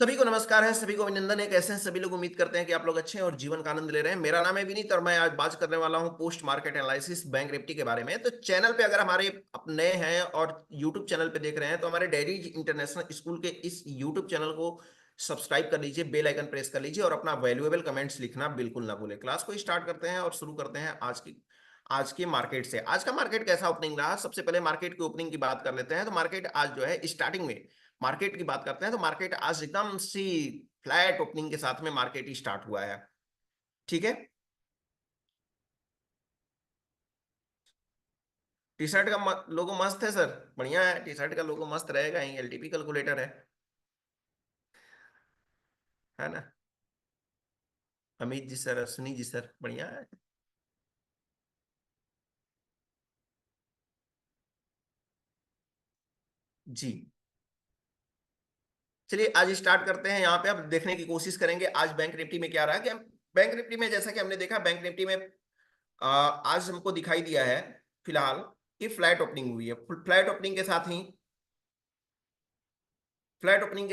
सभी को नमस्कार है, सभी को अभिनंदन है। कैसे हैं सभी लोग? उम्मीद करते हैं कि आप लोग अच्छे हैं और जीवन का आनंद ले रहे हैं। मेरा नाम है विनीत और मैं आज बात करने वाला हूं post market analysis bank Nifty के बारे में। तो चैनल पे अगर हमारे नए हैं और यूट्यूब चैनल पे देख रहे हैं तो हमारे डेरीज इंटरनेशनल स्कूल के इस यूट्यूब चैनल को सब्सक्राइब कर लीजिए, बेल आइकन प्रेस कर लीजिए और अपना वैल्यूएबल कमेंट्स लिखना बिल्कुल ना भूलें। क्लास को स्टार्ट करते हैं और शुरू करते हैं आज के मार्केट से। आज का मार्केट कैसा ओपनिंग रहा? सबसे पहले मार्केट की ओपनिंग की बात कर लेते हैं। तो मार्केट आज जो है स्टार्टिंग में मार्केट की बात करते हैं तो मार्केट आज एकदम सी फ्लैट ओपनिंग के साथ में मार्केट ही स्टार्ट हुआ है। ठीक है। टी शर्ट का लोगो मस्त है सर, बढ़िया है। टी शर्ट का लोगो मस्त रहेगा ही, एलटीपी कैलकुलेटर है ना? अमित जी सर, अश्विनी जी सर, बढ़िया है। जी, चलिए आज स्टार्ट करते हैं। यहाँ पे अब देखने की कोशिश करेंगे आज बैंक निफ्टी में क्या रहा है। कि बैंक निफ्टी में जैसा कि हमने देखा, बैंक निफ्टी में आज हमको दिखाई दिया है फिलहाल कि फ्लैट ओपनिंग हुई है। फ्लैट ओपनिंग के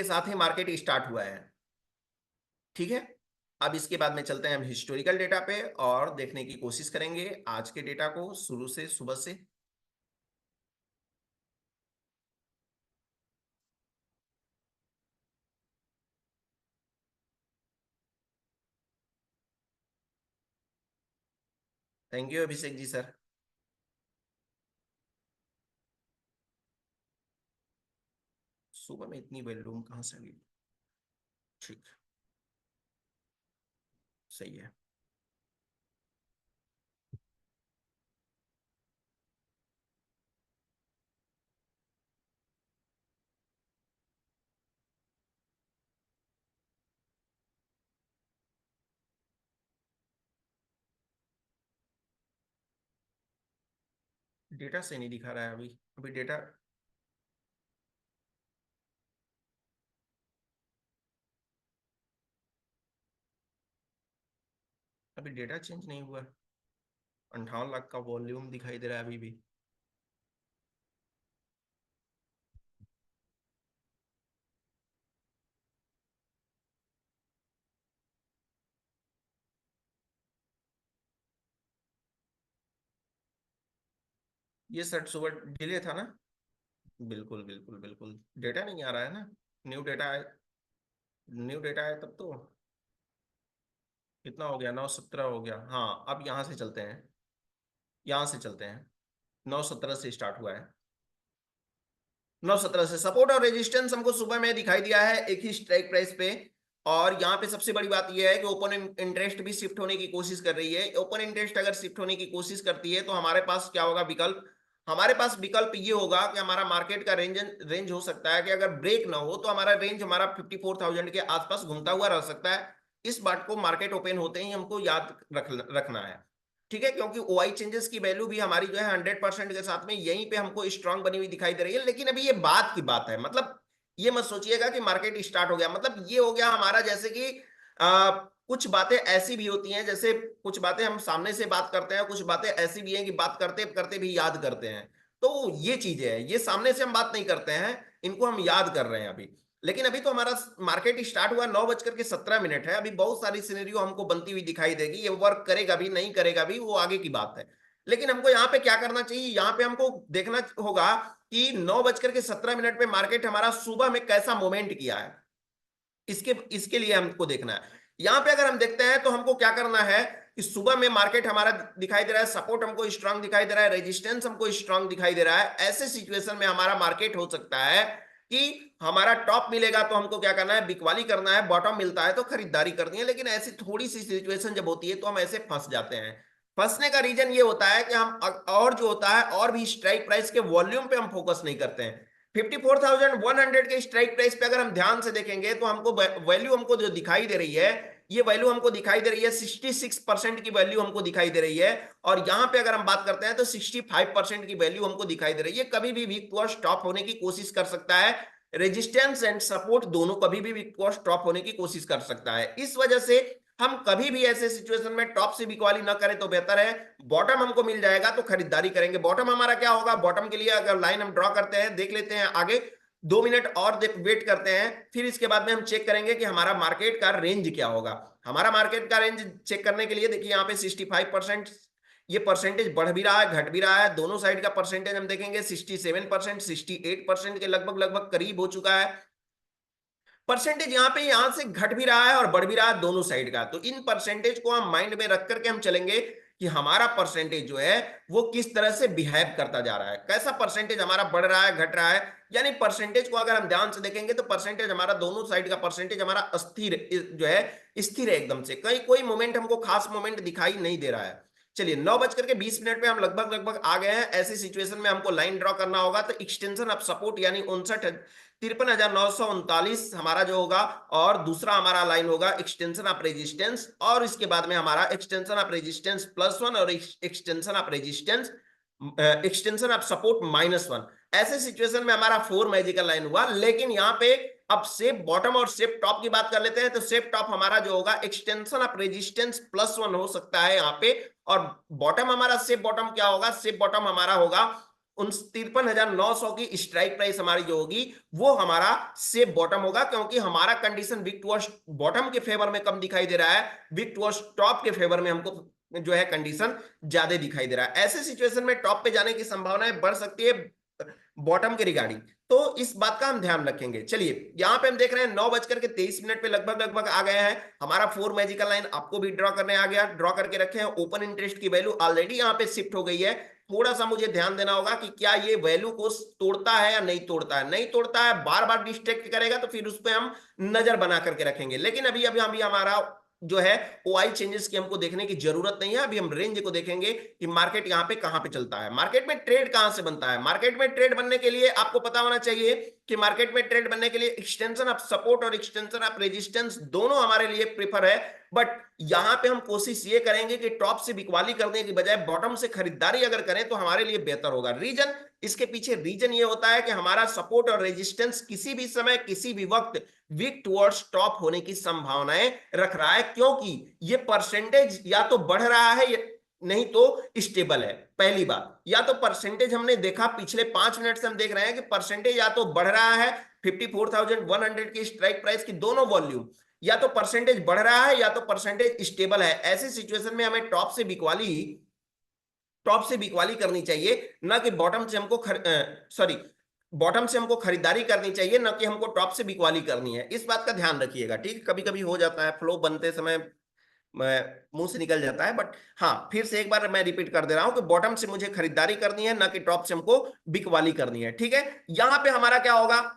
साथ ही मार्केट स्टार्ट हुआ है। ठीक है। अब इसके बाद में चलते हैं हम हिस्टोरिकल डेटा पे और देखने की कोशिश करेंगे आज के डेटा को शुरू से, सुबह से। Thank you Abhishek ji sir. सुबह में इतनी वॉल्यूम कहाँ से आ गई? ठीक, सही है। डेटा से नहीं दिखा रहा है अभी। अभी डेटा, अभी डेटा चेंज नहीं हुआ। 58 लाख का वॉल्यूम दिखाई दे रहा है अभी भी। ये सर सुबह डिले था ना? बिल्कुल बिल्कुल बिल्कुल। डेटा नहीं आ रहा है ना? न्यू डेटा है। न्यू डेटा है तब तो। कितना हो गया? 9:17 हो गया। हाँ, अब यहाँ से चलते हैं। यहाँ से चलते हैं। 9:17 से स्टार्ट हुआ है। 9:17 से सपोर्ट और रेजिस्टेंस हमको सुबह में दिखाई दिया है एक ही स्ट्राइक प्राइस पे। और यहाँ पे सबसे बड़ी बात यह है कि ओपन इंटरेस्ट भी शिफ्ट होने की कोशिश कर रही है। ओपन इंटरेस्ट अगर शिफ्ट होने की कोशिश करती है तो हमारे पास क्या होगा विकल्प? हमारे पास विकल्प ये होगा कि हमारा मार्केट का रेंज रेंज हो सकता है कि अगर ब्रेक ना हो तो हमारा रेंज हमारा 54,000 के आसपास घूमता हुआ रह सकता है। इस बात को मार्केट ओपन होते ही हमको याद रखना है। ठीक है, क्योंकि ओआई चेंजेस की वैल्यू भी हमारी जो है 100% के साथ में यहीं पे हमको स्ट्रांग बनी हुई दिखाई दे रही है। लेकिन अभी ये बात की बात है, मतलब ये मत सोचिएगा कि मार्केट स्टार्ट हो गया। मतलब ये हो गया हमारा जैसे कि कुछ बातें ऐसी भी होती हैं, जैसे कुछ बातें हम सामने से बात करते हैं, कुछ बातें ऐसी भी हैं कि बात करते करते भी याद करते हैं। तो ये चीजें हैं, ये सामने से हम बात नहीं करते हैं, इनको हम याद कर रहे हैं अभी। लेकिन अभी तो हमारा मार्केट स्टार्ट हुआ 9:17 है। अभी बहुत सारी सिनेरियो हमको बनती हुई दिखाई देगी। ये वर्क करेगा भी नहीं करेगा भी वो आगे की बात है। लेकिन हमको यहाँ पे क्या करना चाहिए? यहाँ पे हमको देखना होगा कि 9:17 पे मार्केट हमारा सुबह में कैसा मोमेंट किया है। इसके इसके लिए हमको देखना है। यहाँ पे अगर हम देखते हैं तो हमको क्या करना है कि सुबह में मार्केट हमारा दिखाई दे रहा है, सपोर्ट हमको स्ट्रांग दिखाई दे रहा है, रेजिस्टेंस हमको स्ट्रांग दिखाई दे रहा है। ऐसे सिचुएशन में हमारा मार्केट हो सकता है कि हमारा टॉप मिलेगा तो हमको क्या करना है? बिकवाली करना है। बॉटम मिलता है तो खरीदारी करनी है। लेकिन ऐसी थोड़ी सी सिचुएशन जब होती है तो हम ऐसे फंस जाते हैं। फंसने का रीजन ये होता है कि हम और जो होता है और भी स्ट्राइक प्राइस के वॉल्यूम पे हम फोकस नहीं करते हैं। 54,100 के स्ट्राइक प्राइस पे अगर हम ध्यान से देखेंगे तो हमको वैल्यू हमको जो दिखाई दे रही है, ये वैल्यू हमको दिखाई दे रही है 66% की वैल्यू हमको दिखाई दे रही है। और यहां पे अगर हम बात करते हैं तो 65% की वैल्यू हमको दिखाई दे रही है। कभी भी वीक को स्टॉप होने की कोशिश कर सकता है। रेजिस्टेंस एंड सपोर्ट दोनों कभी भी वीक को स्टॉप होने की कोशिश कर सकता है। इस वजह से हम कभी भी ऐसे सिचुएशन में टॉप से बिकवाली ना करें तो बेहतर है। बॉटम हमको मिल जाएगा तो खरीदारी करेंगे। बॉटम हमारा क्या होगा? बॉटम के लिए अगर लाइन हम ड्रॉ करते हैं, देख लेते हैं आगे। 2 मिनट और वेट करते हैं, फिर इसके बाद में हम चेक करेंगे कि हमारा मार्केट का रेंज क्या होगा। हमारा मार्केट का रेंज चेक करने के लिए देखिए यहाँ पे 65%, ये परसेंटेज बढ़ भी रहा है घट भी रहा है, दोनों साइड का परसेंटेज हम देखेंगे 67%, 68% के लगभग लगभग करीब हो चुका है। परसेंटेज यहाँ पे यहां से घट भी रहा है और बढ़ भी रहा है दोनों साइड का। तो इन परसेंटेज को हम माइंड में रख करके हम चलेंगे कि हमारा परसेंटेज जो है वो किस तरह से बिहेव करता जा रहा है, कैसा परसेंटेज हमारा बढ़ रहा है घट रहा है। यानी परसेंटेज को अगर हम ध्यान से देखेंगे तो परसेंटेज हमारा, दोनों साइड का परसेंटेज हमारा स्थिर जो है, स्थिर है एकदम से, कहीं कोई मोमेंट हमको खास मोमेंट दिखाई नहीं दे रहा है। चलिए 9:20 पे हम लगभग लगभग आ गए हैं। ऐसी सिचुएशन में हमको लाइन ड्रॉ करना होगा, तो एक्सटेंशन ऑफ सपोर्ट यानी 53,939 हमारा जो होगा, और दूसरा हमारा लाइन होगा एक्सटेंशन ऑफ रेजिस्टेंस, और इसके बाद में हमारा एक्सटेंशन ऑफ रेजिस्टेंस +1 और extension of resistance, extension of support -1। ऐसे सिचुएशन में हमारा 4 मैजिकल लाइन हुआ। लेकिन यहाँ पे अब सेप बॉटम और सेप टॉप की बात कर लेते हैं। तो सेप टॉप हमारा जो होगा एक्सटेंशन ऑफ रेजिस्टेंस +1 हो सकता है यहाँ पे, और बॉटम हमारा सेप बॉटम क्या होगा, सेप बॉटम हमारा होगा 53,900 की स्ट्राइक प्राइस हमारी जो होगी वो हमारा सेफ बॉटम होगा, क्योंकि हमारा कंडीशन वीक टुवर्ड्स बॉटम के फेवर में कम दिखाई दे रहा है, वीक टुवर्ड्स टॉप के फेवर में हमको जो है कंडीशन ज्यादा दिखाई दे रहा है। ऐसे सिचुएशन में टॉप पे जाने की संभावनाएं बढ़ सकती है बॉटम के रिगार्डिंग, तो इस बात का हम ध्यान रखेंगे। चलिए यहाँ पे हम देख रहे हैं 9:23 पे लगभग लगभग आ गए हैं। हमारा 4 मैजिकल लाइन आपको भी ड्रॉ करने आ गया, ड्रॉ करके रखे हैं। ओपन इंटरेस्ट की वैल्यू ऑलरेडी यहाँ पे शिफ्ट हो गई है। थोड़ा सा मुझे ध्यान देना होगा कि क्या ये वैल्यू को तोड़ता है या नहीं तोड़ता है। नहीं तोड़ता है, बार बार डिस्ट्रैक्ट करेगा तो फिर उस पर हम नजर बना करके रखेंगे। लेकिन अभी अभी अभी हमारा जो है ओआई चेंजेस की हमको देखने की जरूरत नहीं है। अभी हम रेंज को देखेंगे कि मार्केट यहाँ पे कहां पे चलता है, मार्केट में ट्रेड कहां से बनता है। मार्केट में ट्रेड बनने के लिए आपको पता होना चाहिए कि मार्केट में ट्रेड बनने के लिए एक्सटेंशन ऑफ सपोर्ट और एक्सटेंशन ऑफ रेजिस्टेंस दोनों हमारे लिए प्रेफर है। बट यहां पे हम कोशिश ये करेंगे कि टॉप से बिकवाली करने की बजाय बॉटम से खरीदारी अगर करें तो हमारे लिए बेहतर होगा। रीजन, इसके पीछे रीजन ये होता है कि हमारा सपोर्ट और रेजिस्टेंस किसी भी समय किसी भी वक्त वीक टुवर्ड्स टॉप होने की संभावनाएं रख रहा है, क्योंकि ये परसेंटेज या तो बढ़ रहा है नहीं तो स्टेबल है। पहली बात, या तो परसेंटेज हमने देखा पिछले 5 मिनट से हम देख रहे हैं कि परसेंटेज या तो बढ़ रहा है 54,100 की स्ट्राइक प्राइस की दोनों वॉल्यूम, या तो परसेंटेज बढ़ रहा है या तो परसेंटेज स्टेबल है। ऐसी सिचुएशन में हमें टॉप से बिकवाली करनी चाहिए, ना कि बॉटम से हमको सॉरी बॉटम से हमको खरीदारी करनी चाहिए, ना कि हमको टॉप से बिकवाली करनी है। इस बात का ध्यान रखिएगा, ठीक। कभी कभी हो जाता है, फ्लो बनते समय मुंह से निकल जाता है। बट हाँ, फिर से एक बार मैं रिपीट कर दे रहा हूं कि बॉटम से मुझे खरीदारी करनी है, ना कि टॉप से हमको बिकवाली करनी है, ठीक है। यहां पे हमारा क्या होगा,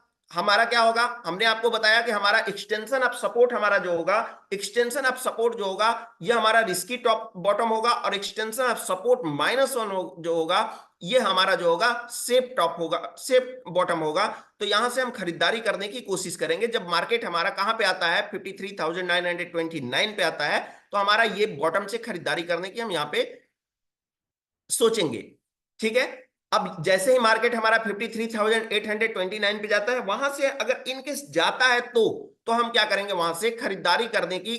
हमने आपको बताया कि हमारा एक्सटेंशन ऑफ सपोर्ट हमारा जो होगा, एक्सटेंशन ऑफ सपोर्ट जो होगा ये हमारा रिस्की टॉप बॉटम होगा, और एक्सटेंशन ऑफ सपोर्ट -1 जो होगा ये हमारा जो होगा सेफ टॉप होगा, सेफ बॉटम होगा। तो यहां से हम खरीदारी करने की कोशिश करेंगे। जब मार्केट हमारा कहां पे आता है 53,929 पे आता है, तो हमारा ये बॉटम से खरीदारी करने की हम यहां पे सोचेंगे, ठीक है। अब जैसे ही मार्केट हमारा 53,829 पे जाता है, वहां से अगर इनकेस जाता है तो हम क्या करेंगे, वहां से खरीदारी करने की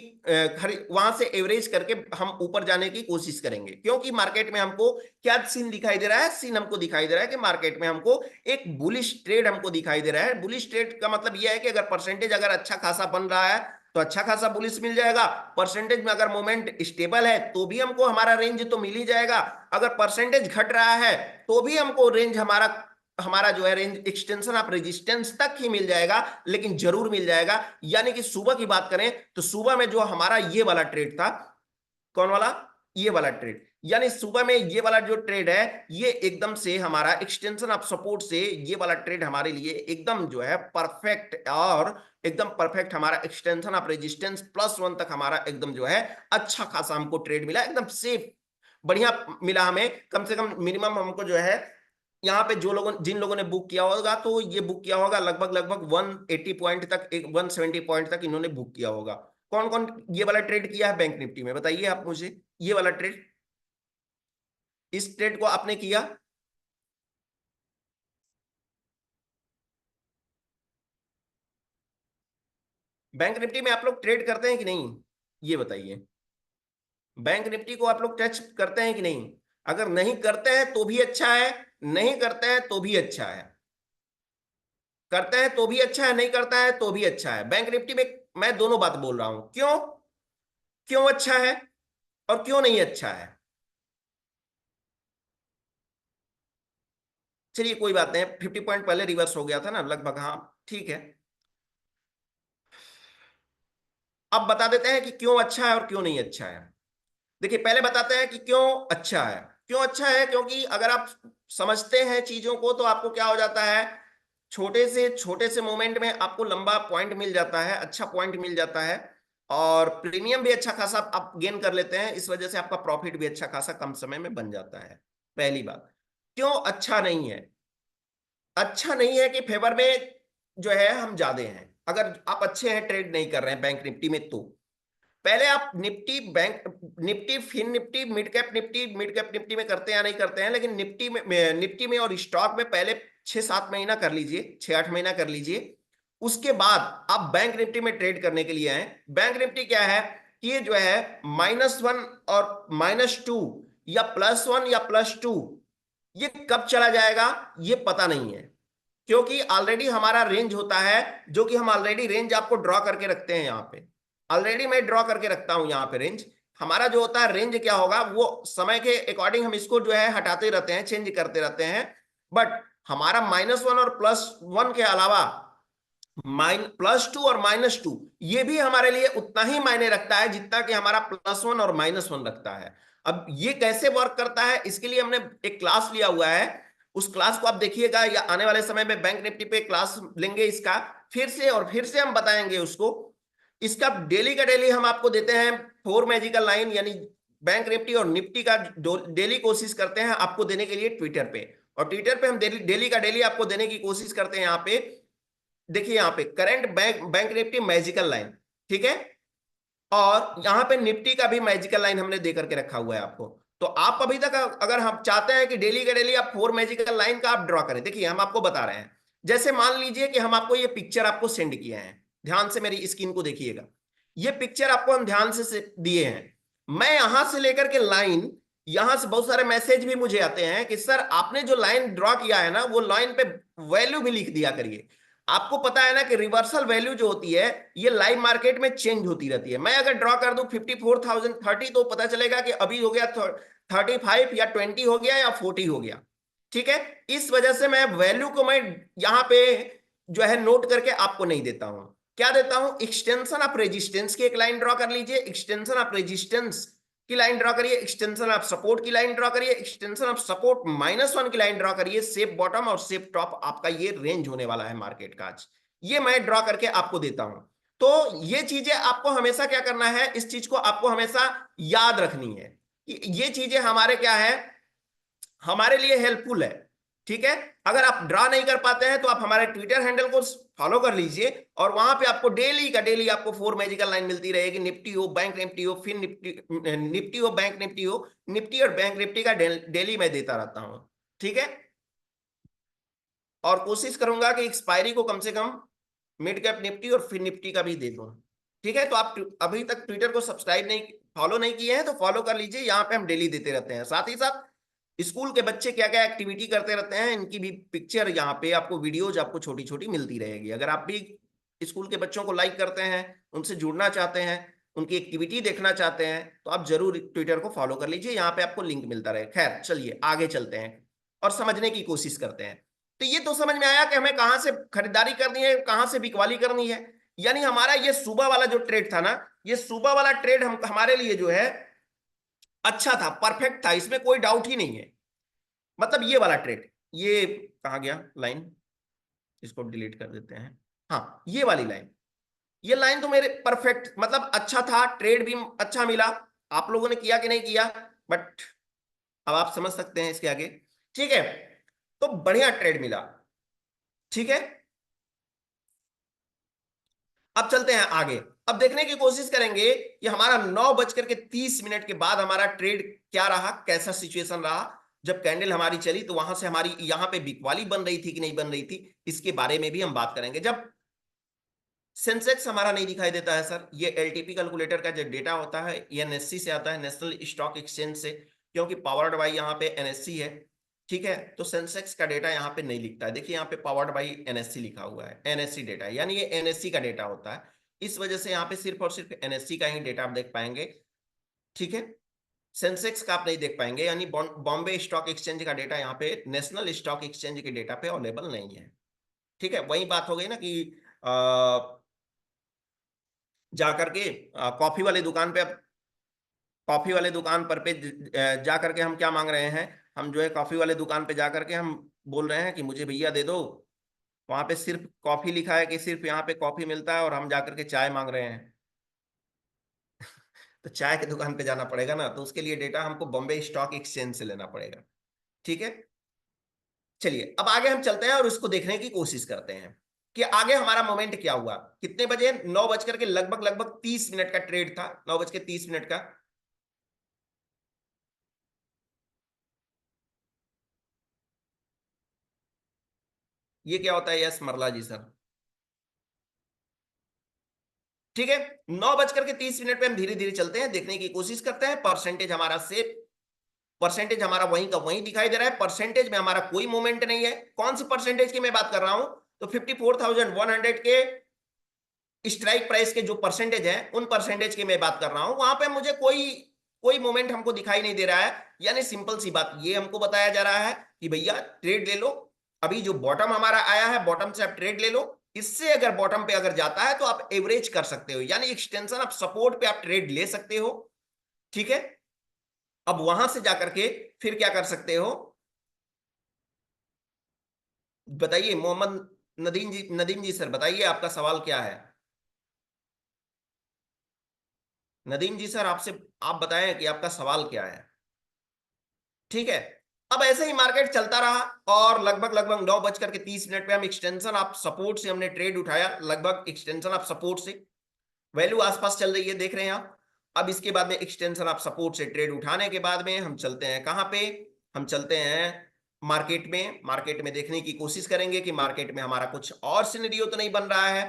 वहां से एवरेज करके हम ऊपर जाने की कोशिश करेंगे। क्योंकि मार्केट में हमको क्या सीन दिखाई दे रहा है, सीन हमको दिखाई दे रहा है कि मार्केट में हमको एक बुलिश ट्रेड हमको दिखाई दे रहा है। बुलिश ट्रेड का मतलब यह है कि अगर परसेंटेज अगर अच्छा खासा बन रहा है तो अच्छा खासा बुलिश मिल जाएगा। परसेंटेज में अगर मोमेंट स्टेबल है तो भी हमको हमारा रेंज तो मिल ही जाएगा। अगर परसेंटेज घट रहा है तो भी हमको रेंज हमारा हमारा जो है रेंज एक्सटेंशन ऑफ रेजिस्टेंस तक ही मिल जाएगा, लेकिन जरूर मिल जाएगा। यानी कि सुबह की बात करें तो सुबह में जो हमारा ये वाला ट्रेड था, कौन वाला, ये वाला ट्रेड, यानी सुबह में ये वाला जो ट्रेड है ये एकदम से हमारा एक्सटेंशन ऑफ सपोर्ट से ये वाला ट्रेड हमारे लिए एकदम जो है परफेक्ट, और एकदम परफेक्ट हमारा एक्सटेंशन ऑफ रेजिस्टेंस +1 तक हमारा एकदम जो है अच्छा खासा हमको ट्रेड मिला, एकदम सेफ बढ़िया मिला हमें। कम से कम मिनिमम हमको जो है यहाँ पे जिन लोगों ने बुक किया होगा तो ये बुक किया होगा लगभग लगभग 180 पॉइंट तक, 170 पॉइंट तक इन्होंने बुक किया होगा। कौन कौन ये वाला ट्रेड किया है बैंक निफ्टी में, बताइए आप मुझे। ये वाला ट्रेड, इस ट्रेड को आपने किया, बैंक निफ्टी में आप लोग ट्रेड करते हैं कि नहीं, ये बताइए। बैंक निफ्टी को आप लोग टच करते हैं कि नहीं। अगर नहीं करते हैं तो भी अच्छा है, नहीं करते हैं तो भी अच्छा है। करता है तो भी अच्छा है, नहीं करता है तो भी अच्छा है। बैंक निफ्टी में मैं दोनों बात बोल रहा हूं, क्यों क्यों अच्छा है और क्यों नहीं अच्छा है। चलिए कोई बात नहीं, 50 पॉइंट पहले रिवर्स हो गया था ना लगभग, हाँ ठीक है। अब बता देते हैं कि क्यों अच्छा है और क्यों नहीं अच्छा है। देखिए पहले बताते हैं कि क्यों अच्छा है। क्यों अच्छा है, क्योंकि अगर आप समझते हैं चीजों को तो आपको क्या हो जाता है, छोटे से मोमेंट में आपको लंबा पॉइंट मिल जाता है, अच्छा पॉइंट मिल जाता है, और प्रीमियम भी अच्छा खासा आप गेन कर लेते हैं। इस वजह से आपका प्रॉफिट भी अच्छा खासा कम समय में बन जाता है। पहली बात। क्यों अच्छा नहीं है? अच्छा नहीं है कि फेवर में जो है हम ज्यादा हैं। अगर आप अच्छे हैं, ट्रेड नहीं कर रहे हैं बैंक निफ्टी में, तो पहले आप Nifty, bank Nifty, fin Nifty, mid cap Nifty में करते हैं या नहीं करते हैं, लेकिन निफ्टी में और स्टॉक में पहले 6-7 महीना कर लीजिए, 6-8 महीना कर लीजिए। उसके बाद आप बैंक निफ्टी में ट्रेड करने के लिए आए। बैंक निफ्टी क्या है कि ये जो है -1 और -2 या +1 या +2, ये कब चला जाएगा ये पता नहीं है। क्योंकि ऑलरेडी हमारा रेंज होता है, जो कि हम ऑलरेडी रेंज आपको ड्रॉ करके रखते हैं यहाँ पे। ऑलरेडी मैं ड्रॉ करके रखता हूं यहाँ पे रेंज। हमारा जो होता है रेंज क्या होगा, वो समय के अकॉर्डिंग हम इसको जो है हटाते रहते हैं, चेंज करते रहते हैं। बट हमारा -1 और +1 के अलावा +2 और -2, ये भी हमारे लिए उतना ही मायने रखता है जितना कि हमारा +1 और -1 रखता है। अब ये कैसे वर्क करता है, इसके लिए हमने एक क्लास लिया हुआ है। उस क्लास को आप देखिएगा, या आने वाले समय में बैंक निफ्टी पे क्लास लेंगे इसका, फिर से और फिर से हम बताएंगे उसको। इसका डेली का डेली हम आपको देते हैं 4 मैजिकल लाइन, यानी बैंक निफ्टी और निफ्टी का डेली कोशिश करते हैं आपको देने के लिए ट्विटर पे। और ट्विटर पे हम डेली का डेली आपको देने की कोशिश करते हैं। यहाँ पे देखिए, यहाँ पे current bank bank Nifty magical line, ठीक है, और यहाँ पे निफ्टी का भी मैजिकल लाइन हमने दे करके रखा हुआ है आपको। तो आप अभी तक अगर हम चाहते हैं कि डेली का डेली आप 4 मैजिकल लाइन का आप ड्रॉ करें, देखिए हम आपको बता रहे हैं। जैसे मान लीजिए कि हम आपको ये पिक्चर आपको सेंड किए हैं, ध्यान से मेरी स्क्रीन को देखिएगा। ये पिक्चर आपको हम ध्यान से दिए हैं। मैं यहां से लेकर के लाइन, यहां से बहुत सारे मैसेज भी मुझे आते हैं कि सर आपने जो लाइन ड्रॉ किया है ना, वो लाइन पे वैल्यू भी लिख दिया करिए। आपको पता है ना कि रिवर्सल वैल्यू जो होती है, ये लाइव मार्केट में चेंज होती रहती है। मैं अगर ड्रॉ कर दूं 54,030, तो पता चलेगा कि अभी हो गया 35 या 20 हो गया या 40 हो गया। ठीक है, इस वजह से मैं वैल्यू को मैं यहाँ पे जो है नोट करके आपको नहीं देता हूं। क्या देता हूं, एक्सटेंशन ऑफ रेजिस्टेंस की एक लाइन ड्रॉ कर लीजिए, एक्सटेंशन ऑफ रेजिस्टेंस की लाइन ड्रॉ करिए, एक्सटेंशन ऑफ सपोर्ट की लाइन ड्रॉ करिए, एक्सटेंशन ऑफ सपोर्ट -1 की लाइन ड्रॉ करिए। सेफ बॉटम और सेफ टॉप आपका ये रेंज होने वाला है मार्केट का आज। ये मैं ड्रॉ करके आपको देता हूं। तो ये चीजें आपको हमेशा क्या करना है, इस चीज को आपको हमेशा याद रखनी है। ये चीजें हमारे क्या है, हमारे लिए हेल्पफुल है। ठीक है, अगर आप ड्रा नहीं कर पाते हैं तो आप हमारे ट्विटर हैंडल को फॉलो कर लीजिए, और वहां पे आपको डेली का डेली आपको 4 मैजिकल लाइन मिलती रहेगी। निफ्टी हो, बैंक निफ्टी हो, फिर निफ्टी निफ्टी हो, बैंक निफ्टी हो, निफ्टी और बैंक निफ्टी का डेली मैं देता रहता हूं। ठीक है, और कोशिश करूंगा कि एक्सपायरी को कम से कम मिड कैप निफ्टी और फिर निफ्टी का भी दे दूं। ठीक है, तो आप अभी तक ट्विटर को सब्सक्राइब नहीं, फॉलो नहीं किए हैं तो फॉलो कर लीजिए। यहाँ पे हम डेली देते रहते हैं। साथ ही साथ स्कूल के बच्चे क्या क्या एक्टिविटी करते रहते हैं, इनकी भी पिक्चर यहाँ पे आपको, वीडियोज आपको छोटी छोटी मिलती रहेगी। अगर आप भी स्कूल के बच्चों को लाइक करते हैं, उनसे जुड़ना चाहते हैं, उनकी एक्टिविटी देखना चाहते हैं, तो आप जरूर ट्विटर को फॉलो कर लीजिए। यहाँ पे आपको लिंक मिलता रहे। खैर चलिए आगे चलते हैं और समझने की कोशिश करते हैं। तो ये तो समझ में आया कि हमें कहाँ से खरीदारी करनी है, कहाँ से बिकवाली करनी है। यानी हमारा ये सुबह वाला जो ट्रेड था ना, ये सुबह वाला ट्रेड हम हमारे लिए जो है अच्छा था, परफेक्ट था, इसमें कोई डाउट ही नहीं है। मतलब ये वाला ट्रेड, ये कहा गया लाइन, इसको डिलीट कर देते हैं। हाँ, ये वाली लाइन, ये लाइन तो मेरे परफेक्ट, मतलब अच्छा था, ट्रेड भी अच्छा मिला। आप लोगों ने किया कि नहीं किया, बट अब आप समझ सकते हैं इसके आगे। ठीक है, तो बढ़िया ट्रेड मिला। ठीक है, अब चलते हैं आगे। अब देखने की कोशिश करेंगे कि हमारा 9:30 के बाद हमारा ट्रेड क्या रहा, कैसा सिचुएशन रहा। जब कैंडल हमारी चली तो वहां से हमारी यहाँ पे बिकवाली बन रही थी कि नहीं बन रही थी, इसके बारे में भी हम बात करेंगे। जब सेंसेक्स हमारा नहीं दिखाई देता है सर, ये एलटीपी कैलकुलेटर का जो डेटा होता है ये एनएससी से आता है, नेशनल स्टॉक एक्सचेंज से, क्योंकि पावर्ड बाय यहाँ पे एनएससी है। ठीक है, तो सेंसेक्स का डेटा यहाँ पे नहीं लिखता है। देखिए यहाँ पे पावर्ड बाई एनएससी लिखा हुआ है, एनएससी डेटा, यानी ये एनएससी का डेटा होता है। इस वजह से यहाँ पे सिर्फ और सिर्फ एनएससी का ही डेटा आप देख पाएंगे। ठीक है, सेंसेक्स का आप नहीं देख पाएंगे, यानी बॉम्बे स्टॉक एक्सचेंज का डेटा यहाँ पे नेशनल स्टॉक एक्सचेंज के डेटा पे अवेलेबल नहीं है। ठीक है, वही बात हो गई ना कि जा करके कॉफी वाले दुकान पे, कॉफी वाले दुकान पर पे जा करके हम क्या मांग रहे हैं, हम जो है कॉफी वाले दुकान पे जा करके हम बोल रहे हैं कि मुझे भैया दे दो, वहां पे सिर्फ कॉफी लिखा है कि सिर्फ यहाँ पे कॉफी मिलता है, और हम जा करके चाय मांग रहे हैं। तो चाय की दुकान पे जाना पड़ेगा ना, तो उसके लिए डेटा हमको बॉम्बे स्टॉक एक्सचेंज से लेना पड़ेगा। ठीक है, चलिए अब आगे हम चलते हैं और उसको देखने की कोशिश करते हैं कि आगे हमारा मोमेंट क्या हुआ। कितने बजे, 9 बजकर के लगभग लगभग 30 मिनट का ट्रेड था, 9 बज के 30 मिनट का। ये क्या होता है, यस मरला जी सर। ठीक है, 9 बजकर के 30 मिनट पे हम धीरे धीरे चलते हैं, देखने की कोशिश करते हैं। परसेंटेज हमारा से, परसेंटेज हमारा वहीं का वहीं दिखाई दे रहा है, परसेंटेज में हमारा कोई मूवमेंट नहीं है। कौन सी परसेंटेज की मैं बात कर रहा हूं, तो 54,100 के स्ट्राइक प्राइस के जो परसेंटेज है, उन परसेंटेज की मैं बात कर रहा हूं। वहां पे मुझे कोई कोई मोमेंट हमको दिखाई नहीं दे रहा है। यानी सिंपल सी बात ये हमको बताया जा रहा है कि भैया ट्रेड ले लो, अभी जो बॉटम हमारा आया है, बॉटम से आप ट्रेड ले लो। इससे अगर बॉटम पे अगर जाता है तो आप एवरेज कर सकते हो, यानी एक्सटेंशन आप सपोर्ट पे आप ट्रेड ले सकते हो। ठीक है, अब वहां से जाकर के फिर क्या कर सकते हो, बताइए मोहम्मद नदीम जी, नदीम जी सर बताइए आपका सवाल क्या है। नदीम जी सर आपसे, आप बताएं कि आपका सवाल क्या है। ठीक है, अब ऐसे ही मार्केट चलता रहा और लगभग लगभग 9 बजकर के 30 मिनट पे हम एक्सटेंशन ऑफ सपोर्ट से हमने ट्रेड उठाया, लगभग एक्सटेंशन ऑफ सपोर्ट से वैल्यू आसपास चल रही है, देख रहे हैं आप। अब इसके बाद में एक्सटेंशन ऑफ सपोर्ट से ट्रेड उठाने के बाद में हम चलते हैं कहां पे, हम चलते हैं मार्केट में। मार्केट में देखने की कोशिश करेंगे कि मार्केट में हमारा कुछ और सिनेरियो तो नहीं बन रहा है।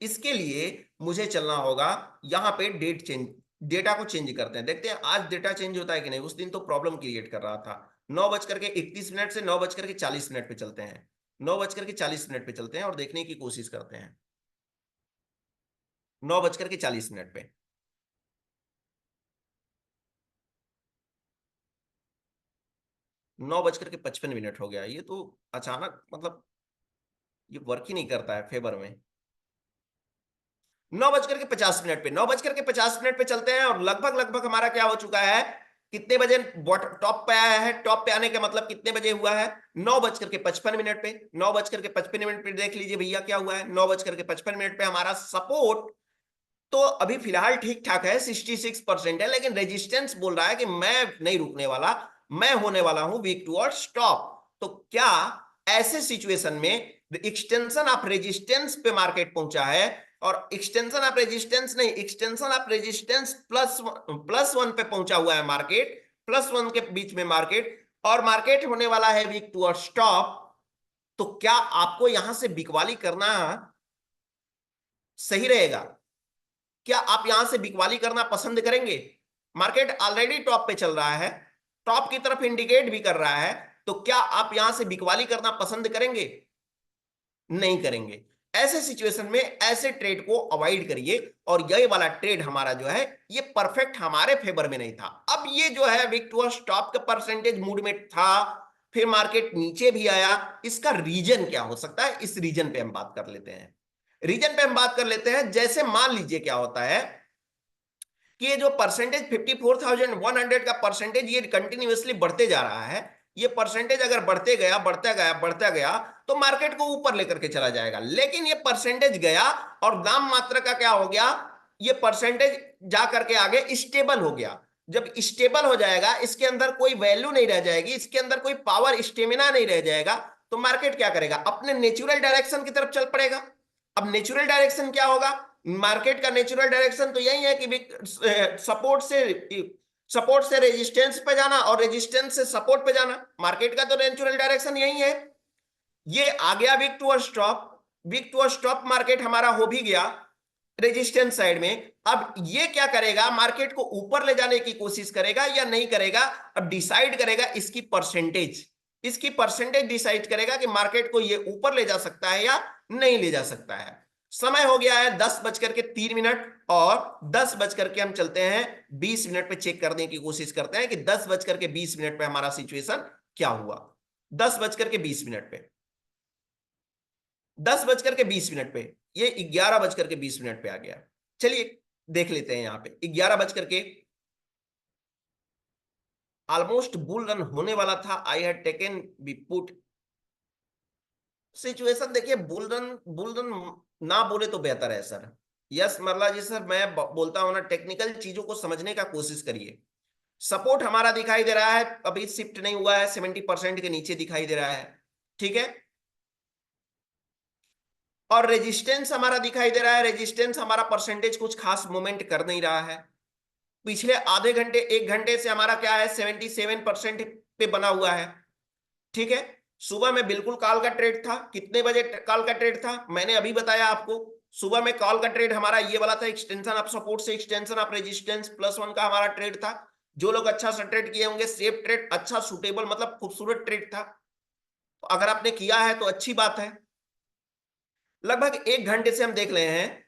इसके लिए मुझे चलना होगा यहां पे डेट चेंज, डेटा को चेंज करते हैं, देखते हैं आज डेटा चेंज होता है कि नहीं। उस दिन तो प्रॉब्लम क्रिएट कर रहा था। 9 बजकर के 31 मिनट से 9 बजकर के 40 मिनट पे चलते हैं, 9 बजकर के 40 मिनट पे चलते हैं और देखने की कोशिश करते हैं। 9 बजकर के 40 मिनट पे, 9 बजकर के 55 मिनट हो गया, ये तो अचानक मतलब ये वर्क ही नहीं करता है फेवर में। 9 बजकर के 50 मिनट पे, 9 बजकर के 50 मिनट पे चलते हैं और लगभग लगभग हमारा क्या हो चुका है, कितने बजे टॉप पे आया है, टॉप पे आने का मतलब कितने बजे हुआ है, 9 बजकर के 55 मिनट पे। 9 बजकर के 55 मिनट पे देख लीजिए भैया क्या हुआ है, 9 बजकर के 55 मिनट पे हमारा सपोर्ट तो अभी फिलहाल ठीक ठाक है, 66% है, लेकिन रेजिस्टेंस बोल रहा है कि मैं नहीं रुकने वाला, मैं होने वाला हूं वीक टुवर्ड स्टॉप। तो क्या ऐसे सिचुएशन में एक्सटेंशन ऑफ रेजिस्टेंस पे मार्केट पहुंचा है, और एक्सटेंशन ऑफ रेजिस्टेंस नहीं, extension of resistance plus one पे पहुंचा हुआ है मार्केट, +1 के बीच में मार्केट, और मार्केट होने वाला है वीक टुवर्ड स्टॉप। तो क्या आपको यहां से बिकवाली करना सही रहेगा, क्या आप यहां से बिकवाली करना पसंद करेंगे। मार्केट ऑलरेडी टॉप पे चल रहा है, टॉप की तरफ इंडिकेट भी कर रहा है, तो क्या आप यहां से बिकवाली करना पसंद करेंगे, नहीं करेंगे। ऐसे सिचुएशन में ऐसे ट्रेड को अवॉइड करिए, और ये वाला ट्रेड हमारा जो है ये परफेक्ट हमारे फेवर में नहीं था। अब ये जो है विक टू स्टॉप का परसेंटेज मूड में था, फिर मार्केट नीचे भी आया, इसका रीजन क्या हो सकता है, इस रीजन पे हम बात कर लेते हैं। रीजन पे हम बात कर लेते हैं, जैसे मान लीजिए क्या होता है कि ये जो परसेंटेज 54,100 का परसेंटेज ये कंटिन्यूअसली बढ़ते जा रहा है, ये परसेंटेज अगर बढ़ते गया बढ़ता गया बढ़ता गया तो मार्केट को ऊपर लेकर के चला जाएगा। लेकिन ये परसेंटेज गया और नाम मात्र का क्या हो गया, ये परसेंटेज जा करके आगे स्टेबल हो गया। जब स्टेबल हो जाएगा, इसके अंदर कोई वैल्यू नहीं रह जाएगी, इसके अंदर कोई पावर स्टेमिना नहीं रह जाएगा, तो मार्केट क्या करेगा, अपने नेचुरल डायरेक्शन की तरफ चल पड़ेगा। अब नेचुरल डायरेक्शन क्या होगा, मार्केट का नेचुरल डायरेक्शन तो यही है कि सपोर्ट से रेजिस्टेंस पे जाना और रेजिस्टेंस से सपोर्ट पे जाना, मार्केट का तो नेचुरल डायरेक्शन यही है। ये आ गया week to stop, week to stop market हमारा हो भी गया रेजिस्टेंस साइड में। अब ये क्या करेगा, मार्केट को ऊपर ले जाने की कोशिश करेगा या नहीं करेगा, अब डिसाइड करेगा इसकी परसेंटेज। इसकी परसेंटेज डिसाइड करेगा कि मार्केट को ये ऊपर ले जा सकता है या नहीं ले जा सकता है। समय हो गया है 10:03 और 10 बज करके हम चलते हैं 20 मिनट पे चेक करने की कोशिश करते हैं कि 10:20 पे हमारा सिचुएशन क्या हुआ। 10:20 पे, 10:20 पे, ये 11:20 पे आ गया। चलिए देख लेते हैं, यहां पे 11 बज करके ऑलमोस्ट बुल रन होने वाला था। I had taken B put situation. देखिए बुल रन ना बोले तो बेहतर है सर। यस मरला जी सर, मैं बोलता हूं ना, टेक्निकल चीजों को समझने का कोशिश करिए। सपोर्ट हमारा दिखाई दे रहा है, अभी शिफ्ट नहीं हुआ है, 70% के नीचे दिखाई दे रहा है, ठीक है। और रेजिस्टेंस हमारा दिखाई दे रहा है, रेजिस्टेंस हमारा परसेंटेज कुछ खास मूवमेंट कर नहीं रहा है। पिछले आधे घंटे 1 घंटे से हमारा क्या है, 77% पे बना हुआ है, ठीक है। सुबह में बिल्कुल कॉल का ट्रेड था। कितने बजे कॉल का ट्रेड था, मैंने अभी बताया आपको। सुबह में कॉल का ट्रेड हमारा ये वाला था, एक्सटेंशन ऑफ सपोर्ट से एक्सटेंशन ऑफ रेजिस्टेंस +1 का हमारा ट्रेड था। जो लोग अच्छा सा ट्रेड किए होंगे, सेफ ट्रेड, अच्छा सुटेबल मतलब खूबसूरत ट्रेड था। तो अगर आपने किया है तो अच्छी बात है। लगभग 1 घंटे से हम देख रहे हैं,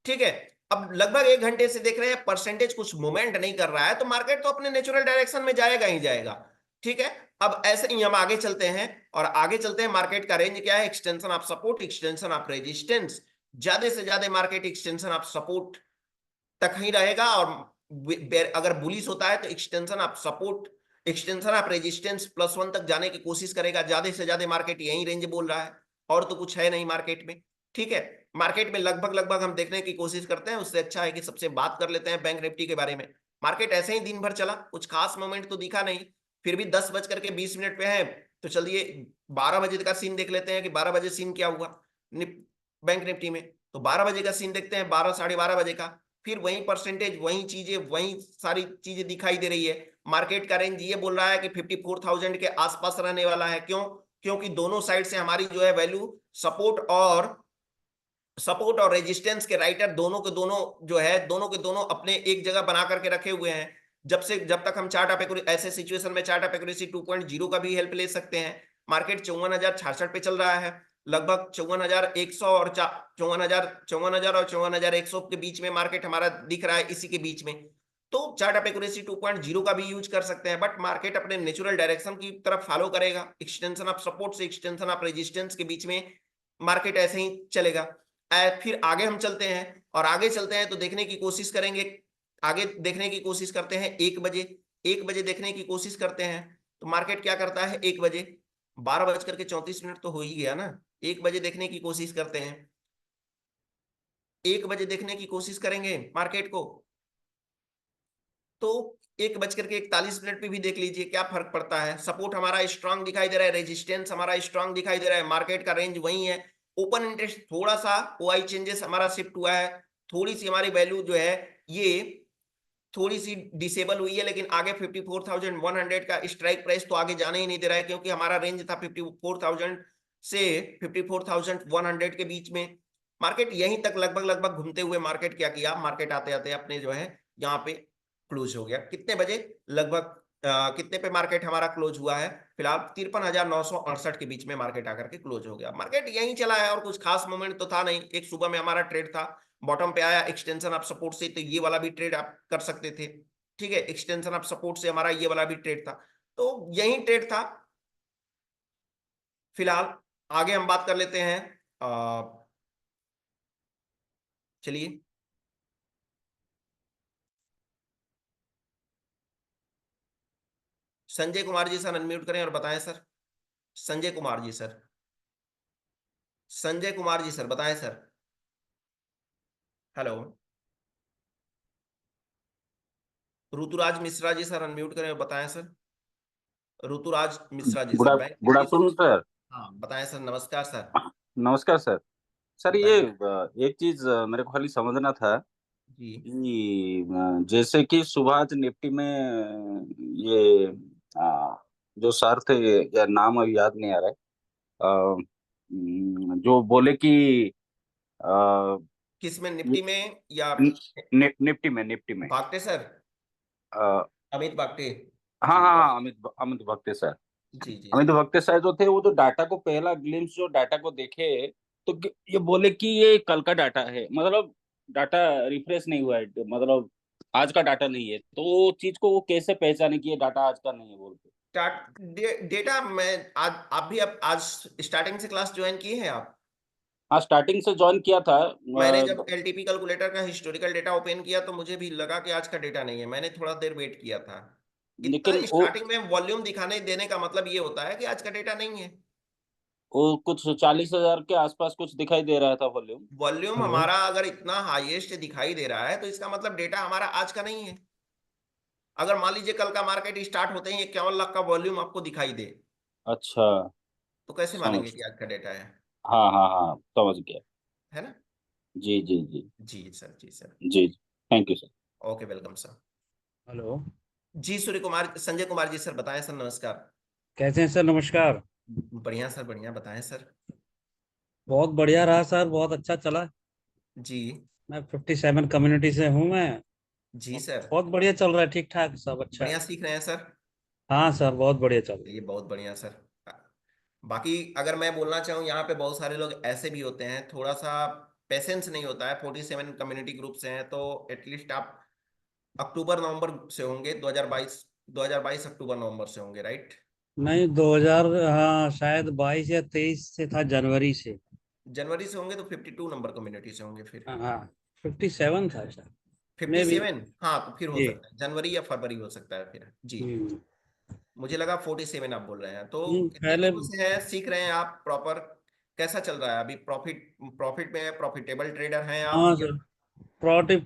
ठीक है। अब लगभग 1 घंटे से देख रहे हैं परसेंटेज कुछ मूवमेंट नहीं कर रहा है, तो मार्केट तो अपने नेचुरल डायरेक्शन में जाएगा ही जाएगा, ठीक है। अब ऐसे ही हम आगे चलते हैं, और आगे चलते हैं। मार्केट का रेंज क्या है, extension of support, extension of resistance. ज्यादा से ज्यादा मार्केट एक्सटेंशन ऑफ सपोर्ट तक ही रहेगा, और अगर बुलिश होता है तो extension of support, extension of resistance +1 तक जाने की कोशिश करेगा। ज्यादा से ज्यादा मार्केट यही रेंज बोल रहा है, और तो कुछ है नहीं मार्केट में, ठीक है। मार्केट में लगभग लगभग हम देखने की कोशिश करते हैं, उससे अच्छा है कि सबसे बात कर लेते हैं बैंक निफ्टी के बारे में। मार्केट ऐसे ही दिन भर चला, कुछ खास मोमेंट तो दिखा नहीं। फिर भी 10:20 पे है, तो चलिए 12 बजे का सीन देख लेते हैं कि 12 बजे सीन क्या हुआ बैंक निफ्टी में। तो 12 बजे का सीन देखते हैं, 12 साढ़े 12 बजे का। फिर वही परसेंटेज, वही चीजें, वही सारी चीजें दिखाई दे रही है। मार्केट का रेंज ये बोल रहा है कि 54,000 के आसपास रहने वाला है। क्यों? क्योंकि दोनों साइड से हमारी जो है वैल्यू, सपोर्ट और रेजिस्टेंस के राइटर दोनों के दोनों जो है, दोनों के दोनों अपने एक जगह बना करके रखे हुए हैं। जब तक हम चार्ट ऑफ एक्यूरेसी, ऐसे सिचुएशन में चार्ट ऑफ एक्यूरेसी 2.0 का भी हेल्प ले सकते हैं। मार्केट 54,066 पे चल रहा है, लगभग 54,100 और 54,000 और 54,100 के बीच में मार्केट हमारा दिख रहा है, इसी के बीच में। तो चार्ट ऑफ एक्यूरेसी 2.0 का भी यूज कर सकते हैं, बट मार्केट अपने नेचुरल डायरेक्शन की तरफ फॉलो करेगा। एक्सटेंशन ऑफ सपोर्ट से एक्सटेंशन ऑफ रेजिस्टेंस के बीच में मार्केट ऐसे ही चलेगा। फिर आगे हम चलते हैं, और आगे चलते हैं तो देखने की कोशिश करेंगे। आगे देखने की कोशिश करते हैं 1 बजे, 1 बजे देखने की कोशिश करते हैं। तो मार्केट क्या करता है 1 बजे, 12:34 तो हो ही गया ना। 1 बजे देखने की कोशिश करते हैं, 1 बजे देखने की कोशिश करेंगे मार्केट को। तो 1:41 पे भी देख लीजिए क्या फर्क पड़ता है। सपोर्ट हमारा स्ट्रांग दिखाई दे रहा है, रेजिस्टेंस हमारा स्ट्रांग दिखाई दे रहा है, मार्केट का रेंज वही है। ओपन इंटरेस्ट थोड़ा सा ओआई चेंजेस हमारा शिफ्ट हुआ है, थोड़ी सी हमारी वैल्यू जो है ये थोड़ी सी डिसेबल हुई है, लेकिन आगे 54,100 का स्ट्राइक प्राइस तो आगे जाने ही नहीं दे रहा है, क्योंकि हमारा रेंज था 54,000 से 54,100 के बीच में। मार्केट यहीं तक लगभग लगभग घूमते हुए मार्केट क्या किया, मार्केट आते आते अपने जो है यहाँ पे क्लोज हो गया। कितने बजे, लगभग कितने पे मार्केट हमारा क्लोज हुआ है, फिलहाल 53,968 के बीच में मार्केट आकर के क्लोज हो गया। मार्केट यहीं चला है, और कुछ खास मोमेंट तो था नहीं। एक सुबह में हमारा ट्रेड था, बॉटम पे आया एक्सटेंशन ऑफ सपोर्ट से, तो ये वाला भी ट्रेड आप कर सकते थे, ठीक है। एक्सटेंशन ऑफ सपोर्ट से हमारा ये वाला भी ट्रेड था, तो यही ट्रेड था। फिलहाल आगे हम बात कर लेते हैं। चलिए, संजय कुमार जी सर अनम्यूट करें और बताएं sir. Sanjay Kumar ji sir, Sanjay Kumar ji sir बताएं सर। Hello, Rituraj Mishra ji sir unmute करें और बताएं sir. Rituraj Mishra ji sir, bank good Nifty से। Afternoon sir. हाँ बताएं सर, नमस्कार सर। नमस्कार सर। सर ये बताइए। एक चीज मेरे को खाली समझना था जी। कि जैसे कि सुबह आज निफ्टी में ये जो सर थे, या नाम अभी याद नहीं आ रहा है, जो बोले कि अ, किस में, ये निफ्टी में या निफ्टी में भागते सर? अ, अमित बागटे। हाँ जी हाँ हाँ, अमित अमित भक्ते सर। जी जी अमित जी। भक्ते सर जो थे वो तो डाटा को पहला ग्लिम्स जो डाटा को देखे, तो ये बोले कि ये कल का डाटा है, मतलब डाटा रिफ्रेश नहीं हुआ है, मतलब आज का डाटा नहीं है, तो वो चीज को वो कैसे पहचाने कि ये डाटा आज का नहीं है बोल के। डेटा मैं आज, आप भी अब आज स्टार्टिंग से क्लास ज्वाइन किए हैं आप? हाँ, स्टार्टिंग से ज्वाइन किया था। मैंने जब एलटीपी कैलकुलेटर का हिस्टोरिकल डेटा ओपन किया तो मुझे भी लगा कि आज का डेटा नहीं है, मैंने थोड़ा देर वेट किया था। इतना लेकिन स्टार्टिंग में वॉल्यूम दिखाने देने का मतलब ये होता है कि आज का डेटा नहीं है। वो कुछ 40,000 के आसपास कुछ दिखाई दे रहा था वॉल्यूम। Volume hello. हमारा अगर इतना हाईएस्ट दिखाई दे रहा है तो इसका मतलब डेटा हमारा आज का नहीं है। अगर मान लीजिए कल का मार्केट स्टार्ट होते ही 51 लाख का वॉल्यूम आपको दिखाई दे, अच्छा। तो कैसे मानेंगे समझ। कि आज का डेटा है? हाँ हाँ हाँ, समझ गया। है ना? जी जी जी। जी सर, जी सर। जी। Thank you sir. Okay, welcome sir. Hello. जी सूर्य कुमार, संजय कुमार जी सर, बताएं सर, नमस्कार। कैसे हैं सर? नमस्कार। बढ़िया सर, बढ़िया, बताएं सर। बहुत बढ़िया रहा सर, बहुत अच्छा चला। जी। मैं 57 कम्युनिटी से हूँ मैं। जी सर। बहुत बढ़िया चल रहा है, ठीक ठाक सब अच्छा है। बढ़िया सीख रहे हैं सर। हाँ सर, बहुत बढ़िया चल रहा है। ये बहुत बढ़िया सर। बाकी अगर मैं बोलना चाहूँ, यहाँ पे बहुत सारे लोग ऐसे भी होते हैं, थोड़ा सा पेशेंस नहीं होता है। 47 कम्युनिटी ग्रुप से हैं, तो एटलीस्ट आप अक्टूबर नवंबर से होंगे, 2022, 2022 अक्टूबर नवंबर से होंगे, राइट? नहीं, 2000, हाँ शायद 22 या 23 से था, जनवरी से। जनवरी से होंगे तो 52 नंबर कम्युनिटी से होंगे फिर। हाँ, 57 था सर। फिफ्टी मे भी। सेवन हाँ, तो फिर हो जी। सकता है जनवरी या फरवरी हो सकता है फिर जी। हम्म। मुझे लगा 47 आप बोल रहे हैं, तो कितने पहले। दिनों से हैं, सीख रहे हैं आप प्रॉपर? कैसा चल रहा है अभी? प्रॉफिट प्रॉफिट में है? प्रॉफिटेबल ट्रेडर हैं आप हाँ या? सर,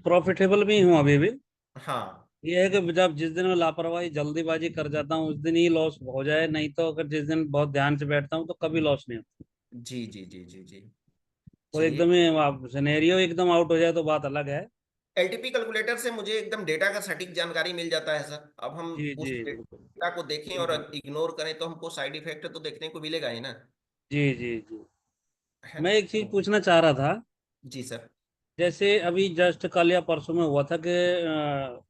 प्रॉफिटेबल भी हूँ अभी भी। हाँ। ये है कि जब जिस दिन मैं लापरवाही जल्दीबाजी कर जाता हूँ उस दिन ही लॉस हो जाए, नहीं तो अगर जिस दिन बहुत ध्यान से बैठता हूँ तो कभी लॉस नहीं होता। जी जी जी जी जी। वो चलिए। एकदम ही सिनेरियो एकदम आउट हो जाए तो बात अलग है। एलटीपी कैलकुलेटर से मुझे एकदम डेटा का सटीक जानकारी मिल जाता है सर। अब हम जी उस जी बिल्कुल। डेटा को देखें और हम्म। इग्नोर करें तो हमको साइड इफेक्ट तो देखने को मिलेगा ही ना। जी जी जी। है मैं ना? एक चीज पूछना चाह रहा था। जी सर। जैसे अभी जस्ट कल या परसों में हुआ था कि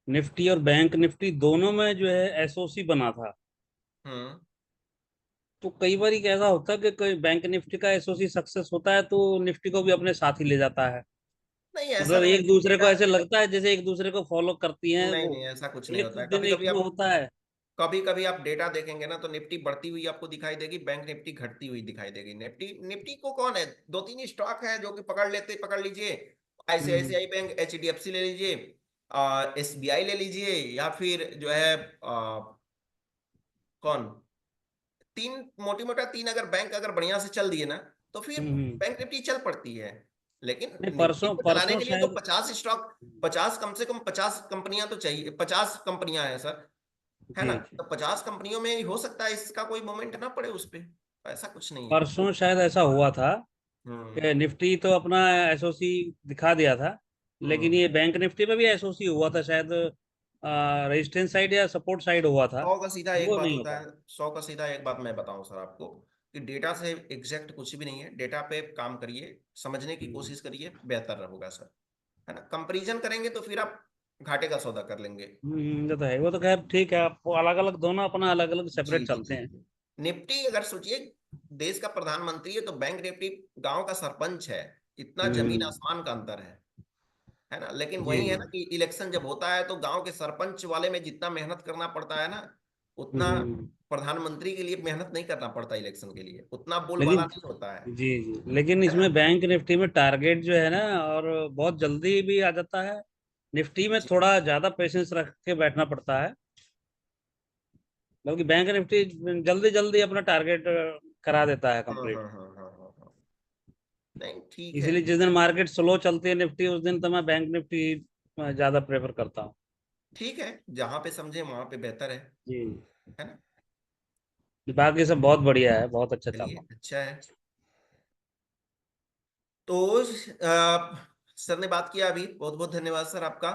निफ्टी और बैंक निफ्टी दोनों में जो है एसओसी बना था। हम्म। तो कई बार ऐसा होता है कि कोई बैंक निफ्टी का एसओसी सक्सेस होता है तो निफ्टी को भी अपने साथ ही ले जाता है। नहीं, ऐसा मतलब नहीं एक है दूसरे को डेटा। ऐसे लगता है जैसे एक दूसरे को फॉलो करती हैं नहीं वो। नहीं, ऐसा कुछ नहीं एक होता है। दिन कभी एक कभी में आप, होता है। कभी कभी आप डेटा देखेंगे ना तो निफ्टी बढ़ती हुई आपको दिखाई देगी, बैंक निफ्टी घटती हुई दिखाई देगी। निफ्टी निफ्टी को कौन है, दो तीन ही स्टॉक है जो कि पकड़ लेते, पकड़ लीजिए। हम्म आईसीआईसीआई बैंक, एचडीएफसी ले लीजिए, एसबीआई ले लीजिए, या फिर जो है कौन, तीन, मोटी मोटा तीन अगर बैंक अगर बढ़िया से चल दिए ना तो फिर बैंक निफ्टी चल पड़ती है। लेकिन नहीं, निफ्टी परसों को चलाने परसों के लिए तो शायद। 50 स्टॉक, 50, कम से कम 50 कंपनियां तो चाहिए, 50 कंपनियां हैं सर। है ना? जी जी। तो 50 कंपनियों में हो सकता है इसका कोई मोमेंट ना पड़े उस पे, ऐसा कुछ नहीं है। परसों शायद ऐसा हुआ था हम्म कि निफ्टी तो अपना एसओसी दिखा दिया था, लेकिन हम्म। ये बैंक निफ्टी में भी एसओसी हुआ था शायद। रेजिस्टेंस साइड या सपोर्ट साइड हुआ था। 100 का सीधा एक वो बात नहीं हो होता है, पाया। 100 का सीधा एक बात मैं बताऊं सर आपको, कि डेटा से एग्जैक्ट कुछ भी नहीं है। डेटा पे काम करिए, समझने की हम्म। कोशिश करिए, बेहतर होगा सर। है ना? कंपैरिजन करेंगे तो फिर आप घाटे का सौदा कर लेंगे। ये तो है, वो तो खैर ठीक है, आपको अलग अलग दोनों अपना अलग अलग जी सेपरेट जी चलते जी हैं। जी। निफ्टी अगर सोचिए, देश का प्रधानमंत्री है तो बैंक निफ्टी गांव का सरपंच है। इतना जमीन हम्म। आसमान का अंतर है ना? लेकिन जी वही है जी। ना कि इलेक्शन जब होता है तो गांव के सरपंच वाले में जितना मेहनत करना पड़ता है ना, उतना हम्म। प्रधानमंत्री के लिए मेहनत नहीं करना पड़ता। इलेक्शन के लिए उतना बोलबाला लेकिन नहीं होता है। जी जी, लेकिन है ना? इसमें बैंक निफ्टी में टारगेट जो है ना, और बहुत जल्दी भी आ जाता है। निफ्टी में जी। थोड़ा ज्यादा पेशेंस रख के बैठना पड़ता है। बल्कि बैंक निफ्टी जल्दी जल्दी अपना टारगेट करा देता है कंप्लीट। हाँ। नहीं, ठीक है। इसीलिए जिस दिन मार्केट स्लो चलती है निफ्टी, उस दिन तो मैं बैंक निफ्टी ज्यादा प्रेफर करता हूँ। ठीक है, जहां पे समझे वहां पे बेहतर है। जी। है ना? बाकी सब बहुत बढ़िया है, बहुत अच्छा चल चलिए, रहा अच्छा है। तो सर ने बात किया अभी, बहुत बहुत धन्यवाद सर आपका।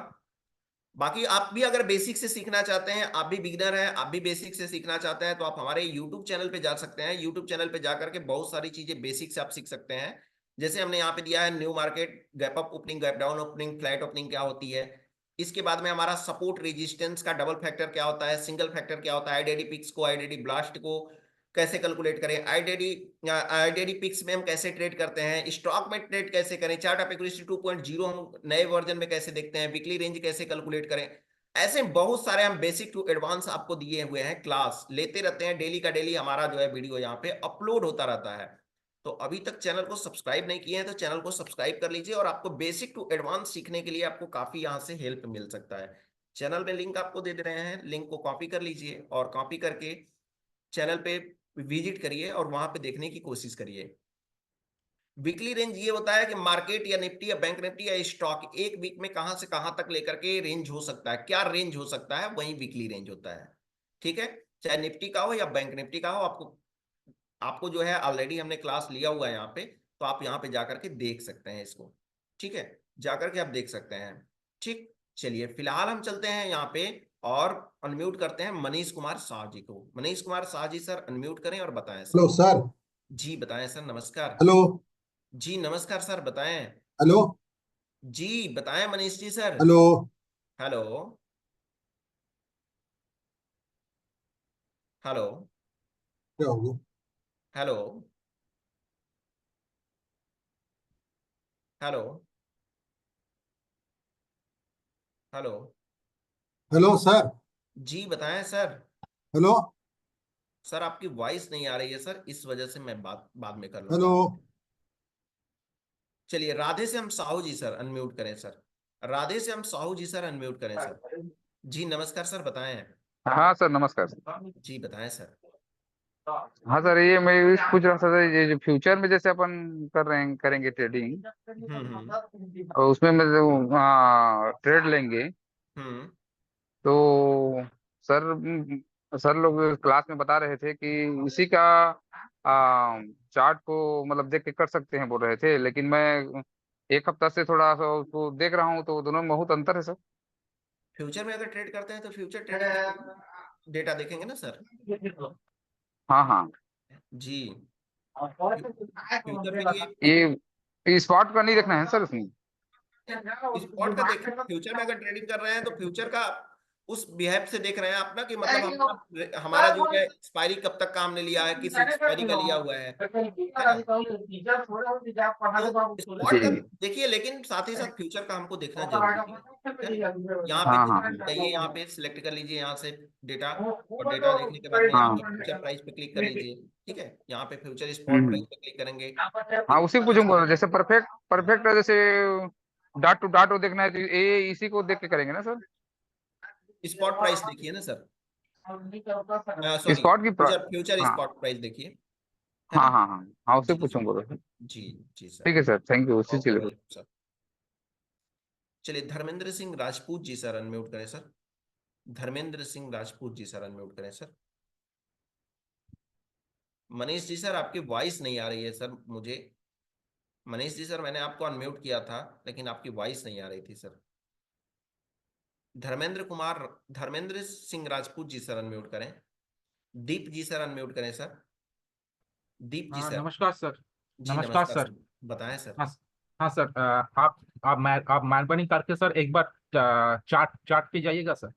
बाकी आप भी अगर बेसिक से सीखना चाहते हैं, आप भी बिगिनर हैं, आप भी बेसिक से सीखना चाहते हैं, तो आप हमारे यूट्यूब चैनल पे जा सकते हैं। यूट्यूब चैनल पे जा करके बहुत सारी चीजें बेसिक से आप सीख सकते हैं। जैसे हमने यहाँ पे दिया है new market, gap up opening, gap down opening, flat opening क्या होती है, इसके बाद में हमारा सपोर्ट रेजिस्टेंस का डबल फैक्टर क्या होता है, सिंगल फैक्टर क्या होता है, आईडीडी पिक्स को, आईडीडी ब्लास्ट को कैसे कैलकुलेट करें, आईडीडी पिक्स में हम कैसे ट्रेड करते हैं, स्टॉक में ट्रेड कैसे करें, चार्ट ऑफ एक्यूरेसी 2.0 हम नए वर्जन में कैसे देखते हैं, वीकली रेंज कैसे कैलकुलेट करें। ऐसे बहुत सारे हम बेसिक टू एडवांस आपको दिए हुए हैं, क्लास लेते रहते हैं, डेली का डेली हमारा जो है वीडियो यहाँ पे अपलोड होता रहता है। तो अभी तक चैनल को सब्सक्राइब नहीं किए हैं तो चैनल को सब्सक्राइब कर लीजिए, और आपको बेसिक टू एडवांस सीखने के लिए आपको काफी यहाँ से हेल्प मिल सकता है। चैनल में लिंक आपको दे दे रहे हैं, लिंक को कॉपी कर लीजिए और कॉपी करके चैनल पे विजिट करिए और वहां पे देखने की कोशिश करिए। वीकली रेंज ये होता है कि मार्केट या निफ्टी या बैंक निफ्टी या स्टॉक एक वीक में कहां से कहां तक लेकर के रेंज हो सकता है, क्या रेंज हो सकता है, वही वीकली रेंज होता है। ठीक है, चाहे निफ्टी का हो या बैंक निफ्टी का हो, आपको आपको जो है ऑलरेडी हमने क्लास लिया हुआ है यहाँ पे, तो आप यहाँ पे जाकर के देख सकते हैं इसको। ठीक है, जाकर के आप देख सकते हैं। ठीक, चलिए फिलहाल हम चलते हैं यहाँ पे और अनम्यूट करते हैं मनीष कुमार शाह जी को। मनीष कुमार शाह जी सर अनम्यूट करें और बताएं सर। Hello sir. जी बताएं सर, नमस्कार। हेलो। जी नमस्कार सर, बताएं। हेलो। जी बताएं Manish ji sir. Hello. Hello. Hello. क्या हो गया? Hello. Hello. Hello. Hello sir. जी बताएं सर। हेलो। सर आपकी वॉइस नहीं आ रही है सर, इस वजह से मैं बात बाद में कर लूंगा हेलो। आपसे। चलिए राधे से हम साहू जी सर अनम्यूट करें सर। राधे से हम साहू जी सर अनम्यूट करें सर। जी नमस्कार सर, बताएं। हाँ सर, नमस्कार सर। जी बताएं सर। हाँ सर, ये मैं ये पूछ रहा था सर, ये जो फ्यूचर में जैसे अपन कर रहे हैं, करेंगे ट्रेडिंग, हम्म। और उसमें मैं जो ट्रेड लेंगे, हम्म। तो सर सर लोग क्लास में बता रहे थे कि इसी का चार्ट को मतलब देख के कर सकते हैं बोल रहे थे, लेकिन मैं एक हफ्ता से थोड़ा सा उसको देख रहा हूँ, तो दोनों में बहुत अंतर है सर। फ्यूचर में अगर ट्रेड करते हैं तो फ्यूचर ट्रेडिंग डेटा देखेंगे ना सर। हाँ हाँ। जी, फ्यूचर में ये स्पॉट का नहीं देखना है सर उसमें। स्पॉट का देखें, फ्यूचर में अगर ट्रेडिंग कर रहे हैं तो फ्यूचर का उस बिहेव से देख रहे हैं आप ना, कि मतलब हमारा हमारा जो है एक्सपायरी कब तक का हमने लिया है, किस एक्सपायरी का लिया हुआ है ना। तो स्पॉट का जी। देखिए, लेकिन साथ ही साथ फ्यूचर का हमको देखना जरूरी है। यहाँ पे हाँ कुछ हाँ भी चाहिए, यहाँ पे सिलेक्ट कर लीजिए यहाँ से डेटा, और डेटा देखने के बाद में यहाँ हाँ। पे फ्यूचर प्राइस पे क्लिक कर लीजिए। ठीक है, यहाँ पे फ्यूचर स्पॉट हम्म। प्राइस पे क्लिक करेंगे, हाँ, इस उसी को तरह पूछूंगा, से। जैसे परफेक्ट परफेक्ट है, जैसे डाट टू डाट वो देखना है, तो ये इसी को देख के करेंगे ना सर। स्पॉट प्राइस देखिए ना सर, सॉरी स्पॉट की फ्यूचर फ्यूचर हाँ स्पॉट प्राइस देखिए, है हाँ ना। हाँ हाँ हाँ, उसे जी सर। पूछूंगा तो। जी। जी सर। ठीक है सर, थैंक यू, उसी के ओके लिए। Welcome sir. चलिए धर्मेंद्र सिंह राजपूत जी सर अनम्यूट करें sir. Dharmendra Singh Rajput ji sir unmute करें सर। मनीष जी सर आपकी वॉइस नहीं आ रही है सर मुझे। मनीष जी सर मैंने आपको अनम्यूट किया था लेकिन आपकी वॉइस नहीं आ रही थी sir. Dharmendra Singh Rajput ji sir unmute करें। दीप जी सर अनम्यूट करें सर। दीप जी हाँ सर। नमस्कार सर। जी नमस्कार नमस्कार सर। सर, बताएं सर। हाँ हाँ सर, आप मेहरबानी करके सर एक बार चार्ट चार्ट पे जाइएगा सर।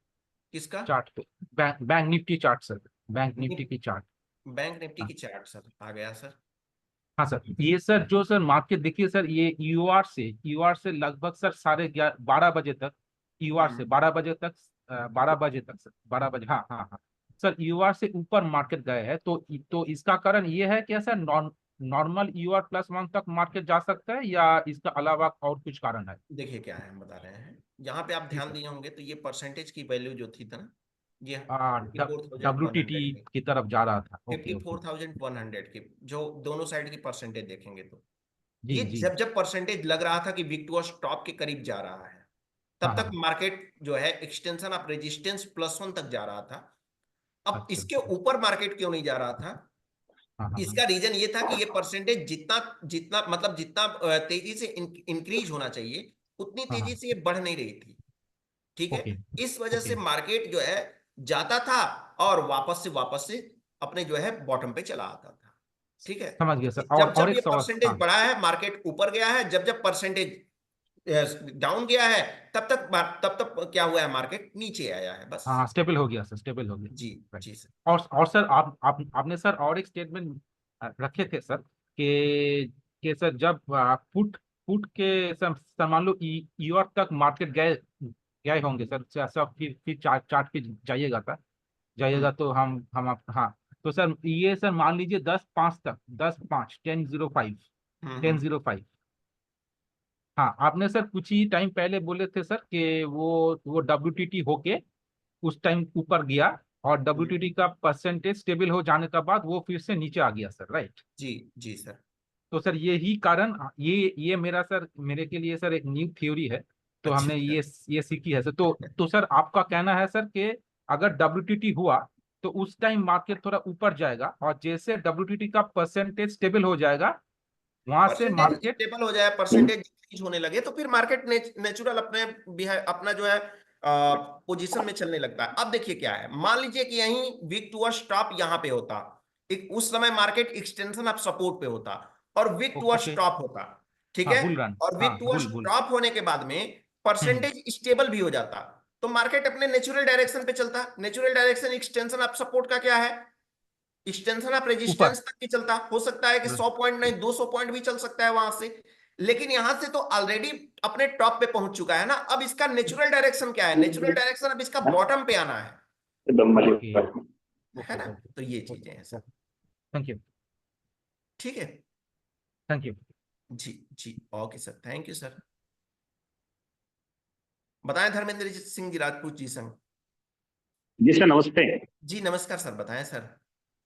किसका? चार्ट पे bank nifty chart sir. Bank nifty निप- की चार्ट। बैंक निफ्टी हाँ की चार्ट सर आ गया सर। हाँ सर, ये सर जो सर मार्केट देखिए सर, ये यूआर से लगभग सर 12:30 बजे तक, यूआर से हम्म। 12 बजे तक, 12 बजे तक सर, 12 बजे, हाँ हाँ हाँ सर, यूआर से ऊपर मार्केट गए हैं, तो इसका कारण ये है कि सर नॉर्मल यूआर +1 तक मार्केट जा सकता है, या इसका अलावा और कुछ कारण है। देखिए क्या है हम बता रहे हैं, यहाँ पे आप जी ध्यान सर। दिए होंगे तो ये परसेंटेज की वैल्यू जो थी था ना, ये WTT 54,100 की तरफ जा रहा था। Okay fifty okay. Four thousand one hundred की, जो दोनों साइड की परसेंटेज देखेंगे तो जी ये जी। जब जब परसेंटेज लग रहा था कि विक्टोरिया टॉप के करीब जा रहा है, तब हाँ तक हाँ। मार्केट जो है एक्सटेंशन ऑफ रेजिस्टेंस +1 तक जा रहा था। अब अच्छा इसके अच्छा। ऊपर मार्केट क्यों नहीं जा रहा था? हाँ हाँ हाँ। इसका रीजन ये था कि ये परसेंटेज जितना जितना मतलब जितना तेजी से इंक्रीज होना चाहिए, उतनी हाँ तेजी हाँ। से ये बढ़ नहीं रही थी। ठीक है, ओके इस वजह ओके। से मार्केट जो है जाता था और वापस से अपने जो है बॉटम पे चला आता था। ठीक है, समझ गया तो सर, जब और जब एक ये सवाल। परसेंटेज हाँ बढ़ा है मार्केट ऊपर गया है, जब जब परसेंटेज डाउन गया है तब तक क्या हुआ है, मार्केट नीचे आया है बस। हाँ स्टेबल हो गया सर, स्टेबल हो गया। जी Right. जी सर। और सर आपने सर और एक स्टेटमेंट रखे थे सर कि सर जब पुट पुट के सर मान लो ईयर तक मार्केट गए गए होंगे सर, सब फिर चार्ट चार्ट पे जाइएगा तो हाँ, तो सर ये सर मान लीजिए 10-5 तक, 10-5 10-05 10-05। हाँ आपने सर कुछ ही टाइम पहले बोले थे सर कि वो WTT होके उस टाइम ऊपर गया और WTT का परसेंटेज स्टेबल हो जाने के बाद वो फिर से नीचे आ गया सर, राइट। जी जी सर। तो सर यही कारण, ये मेरा सर, मेरे के लिए सर एक न्यू थ्योरी है, तो अच्छा हमने ये सीखी है सर। तो सर आपका कहना है सर कि अगर WTT हुआ तो उस टाइम मार्केट थोड़ा ऊपर जाएगा और जैसे WTT का परसेंटेज स्टेबल हो जाएगा वहां से परसेंटेज मार्केट। स्टेबल हो जाए, परसेंटेज डिक्रीज होने लगे तो फिर मार्केट नेचुरल अपना जो है पोजीशन में चलने लगता है। अब देखिए क्या है, मान लीजिए कि यहीं वीक टू स्टॉप यहाँ पे होता, एक उस समय मार्केट एक्सटेंशन ऑफ सपोर्ट पे होता और वीक टू ओके। स्टॉप होता, ठीक हाँ है। Bull run. और वीक हाँ टू बुल। स्टॉप होने के बाद में हम्म। परसेंटेज स्टेबल भी हो जाता, तो मार्केट अपने नेचुरल डायरेक्शन पे चलता। Natural direction extension of support का क्या है, एक्सटेंशन ऑफ ऊपर। रेजिस्टेंस तक भी चलता, हो सकता है कि 100 पॉइंट नहीं 200 पॉइंट भी चल सकता है वहां से। लेकिन यहां से तो ऑलरेडी अपने टॉप पे पहुंच चुका है ना, अब इसका नेचुरल डायरेक्शन क्या है, नेचुरल डायरेक्शन अब इसका बॉटम पे आना ओके है ओके ना। ओके तो ये चीजें हैं सर। Thank you. ठीक है। Thank you. जी जी okay sir, thank you sir. बताएं धर्मेंद्र सिंह जी राजपूत जी संग। जी सर नमस्ते। जी नमस्कार सर, बताएं सर।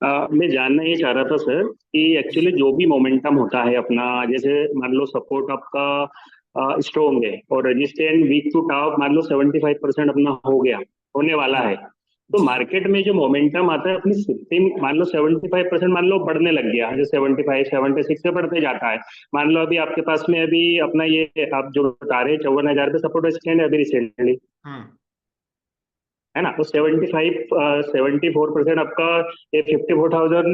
मैं जानना ये चाह रहा था सर कि जी एक्चुअली जो भी मोमेंटम होता है अपना, जैसे मान लो सपोर्ट आपका स्ट्रोंग है और रेजिस्टेंस वीक टू टॉप मान लो 75% अपना हो गया, होने वाला जी है, तो जी मार्केट में जो मोमेंटम आता है अपनी शिफ्टिंग मान लो 75% मान लो बढ़ने लग गया, जो 75 76 से बढ़ते जाता है। मान लो अभी आपके पास में अभी अपना ये आप जो बता रहे हैं 54,000 पे सपोर्ट स्टैंड है अभी रिसेंटली, हम्म है ना। तो 74% आपका ये 54,000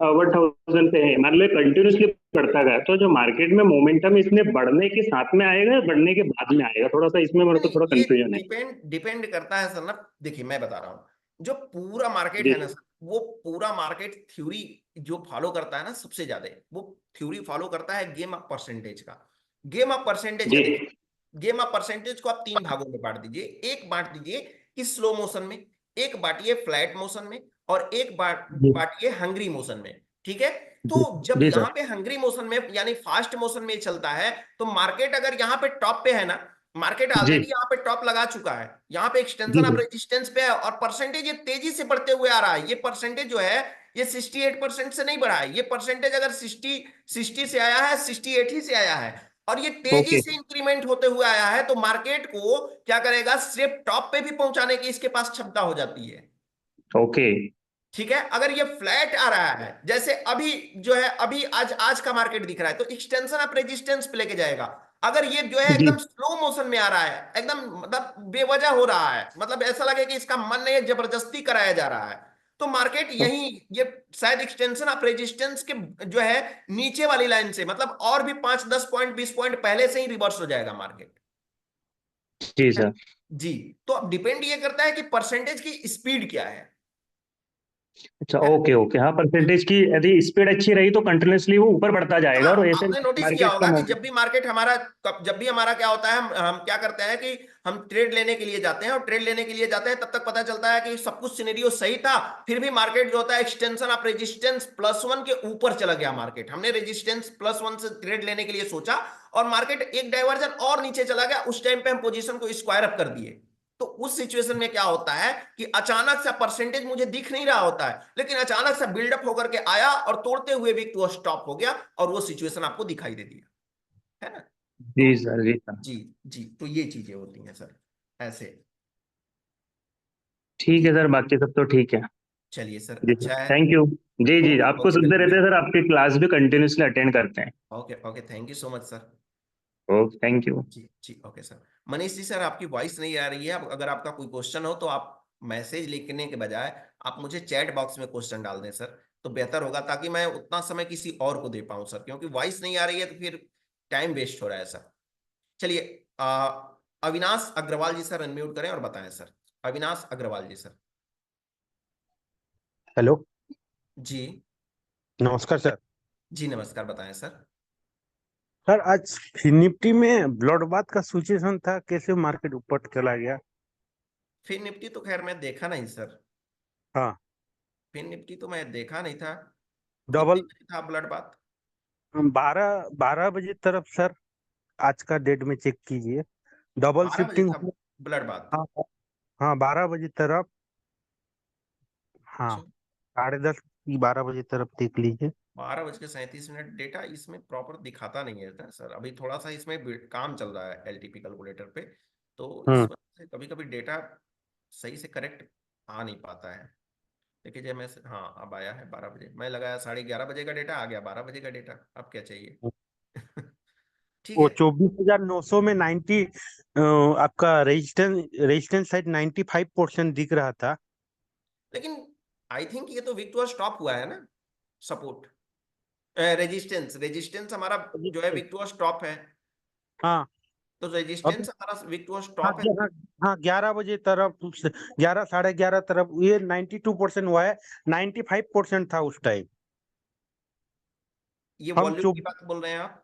1,000 पे है, मान लो कंटिन्यूसली बढ़ता गया, तो जो मार्केट में मोमेंटम इसमें बढ़ने के साथ में आएगा या बढ़ने के बाद में आएगा, थोड़ा सा इसमें मेरे को नहीं, थोड़ा ये कंफ्यूजन है। डिपेंड डिपेंड करता है सर ना। देखिए मैं बता रहा हूँ, जो पूरा मार्केट जी है ना सर, वो पूरा मार्केट थ्योरी जो फॉलो करता है ना सबसे ज्यादा, वो थ्योरी फॉलो करता है गेम ऑफ परसेंटेज का। गेम ऑफ परसेंटेज का जी देखिए, गेम ऑफ परसेंटेज को आप 3 भागों में बांट दीजिए। एक बांट दीजिए कि स्लो मोशन में, एक बांटिए फ्लैट मोशन में, और एक जी बांटिए हंग्री मोशन में, ठीक है। तो जी जब जी यहाँ सर। पे हंग्री मोशन में यानी फास्ट मोशन में चलता है, तो मार्केट अगर यहाँ पे टॉप पे है ना, मार्केट जी ऑलरेडी यहाँ पे टॉप लगा चुका है, यहाँ पे जी एक्सटेंशन ऑफ जी रेजिस्टेंस पे है, और परसेंटेज ये तेजी से बढ़ते हुए आ रहा है। ये परसेंटेज जो है ये 68% से नहीं बढ़ा है, ये परसेंटेज अगर 60 से आया है, 68 ही से आया है, और ये तेजी ओके से इंक्रीमेंट होते हुए आया है, तो मार्केट को क्या करेगा, सिर्फ टॉप पे भी पहुंचाने की इसके पास क्षमता हो जाती है। ओके ठीक है। अगर ये फ्लैट आ रहा है, जैसे अभी जो है, अभी आज आज का मार्केट दिख रहा है, तो एक्सटेंशन ऑफ रेजिस्टेंस पे लेके जाएगा। अगर ये जो है जी एकदम स्लो मोशन में आ रहा है, एकदम मतलब बेवजह हो रहा है, मतलब ऐसा लगे कि इसका मन नहीं है, जबरदस्ती कराया जा रहा है, तो मार्केट यही ये शायद एक्सटेंशन ऑफ रेजिस्टेंस के जो है नीचे वाली लाइन से, मतलब और भी 5 10 पॉइंट 20 पॉइंट पहले से ही रिवर्स हो जाएगा मार्केट। जी है ना? सर। जी। तो अब डिपेंड ये करता है कि परसेंटेज की स्पीड क्या है। अच्छा है ना? ओके ओके, हाँ परसेंटेज की यदि स्पीड अच्छी रही तो कंटिन्यूसली वो ऊपर बढ़ता जाएगा, हाँ, और ऐसे आपने नोटिस किया मार्केट का होगा कि जब भी मार्केट हमारा, जब भी हमारा क्या होता है, हम क्या करते हैं कि हम ट्रेड लेने के लिए जाते हैं, और ट्रेड लेने के लिए जाते हैं तब तक पता चलता है कि सब कुछ सिनेरियो सही था, फिर भी मार्केट जो होता है एक्सटेंशन ऑफ रेजिस्टेंस +1 के ऊपर चला गया मार्केट, हमने रेजिस्टेंस +1 से ट्रेड लेने के लिए सोचा, और मार्केट एक डाइवर्जन और नीचे चला गया, उस टाइम पे हम पोजीशन को स्क्वायर अप कर दिए। तो उस सिचुएशन में क्या होता है कि अचानक सा परसेंटेज मुझे दिख नहीं रहा होता है, लेकिन अचानक से बिल्डअप होकर के आया और तोड़ते हुए भी तो स्टॉप हो गया, और वो सिचुएशन आपको दिखाई दे दिया, है ना। जी तो सर जी सर। जी जी, तो ये चीजें होती हैं सर ऐसे। ठीक है ठीक। सर, बाकी सब तो ठीक है। चलिए सर, जी सर अच्छा है। Thank you. जी जी, ओके आपको ओके सुनते रहते वेलकम। हैं सर, आपकी क्लास भी कंटिन्यूसली अटेंड करते हैं। Okay okay, thank you so much sir. Okay thank you. जी जी okay sir. Manish ji sir, आपकी वॉइस नहीं आ रही है, अगर आपका कोई क्वेश्चन हो तो आप मैसेज लिखने के बजाय आप मुझे चैट बॉक्स में क्वेश्चन डाल दें सर, तो बेहतर होगा, ताकि मैं उतना समय किसी और को दे पाऊं सर, क्योंकि वॉइस नहीं आ रही है तो फिर टाइम वेस्ट हो रहा है सर। चलिए अविनाश अग्रवाल जी सर अनम्यूट करें और बताएं सर। अविनाश अग्रवाल जी सर। हेलो। जी। नमस्कार सर। जी नमस्कार, बताएं सर। सर आज निफ्टी में ब्लडबाथ का सिचुएशन था, कैसे मार्केट ऊपर चला गया? फिर निफ्टी तो खैर मैं देखा नहीं सर। हाँ। फिर निफ्टी तो मैं देखा नहीं था। कितने डबल बजे था ब्लड बात? 12 बजे तरफ सर। आज का डेट में चेक कीजिए। डबल 12 बजे शिफ्टिंग। था ब्लड बात? हाँ। हाँ 12 बजे तरफ। हाँ। अच्छा। 10:30 की 12 बजे तरफ देख लीजिए। 12:37 डेटा इसमें प्रॉपर दिखाता नहीं है था सर। अभी थोड़ा सा इसमें काम चल रहा है एलटीपी कैलकुलेटर पे, तो इस हम्म। वजह से कभी कभी डेटा सही से करेक्ट आ नहीं पाता है। देखिए जब मैं, हाँ अब आया है 12 बजे, मैं लगाया 11:30 बजे का डेटा, आ गया 12 बजे का डेटा। अब क्या चाहिए? ठीक वो है। 24,900 में 90, आपका रेजिस्टेंस साइड 95% दिख रहा था। लेकिन आई थिंक ये तो वीक टू स्टॉप हुआ है ना, सपोर्ट रेजिस्टेंस रेजिस्टेंस हमारा जो है वीक टू स्टॉप है। हाँ। तो अभी। रेजिस्टेंस हमारा वीक टू हाँ स्टॉप है। हाँ। हाँ 11 बजे तरफ, 11 11:30 तरफ ये 92% हुआ है। 95% था उस टाइम। ये हम वॉल्यूम की चुप। बात बोल रहे हैं आप?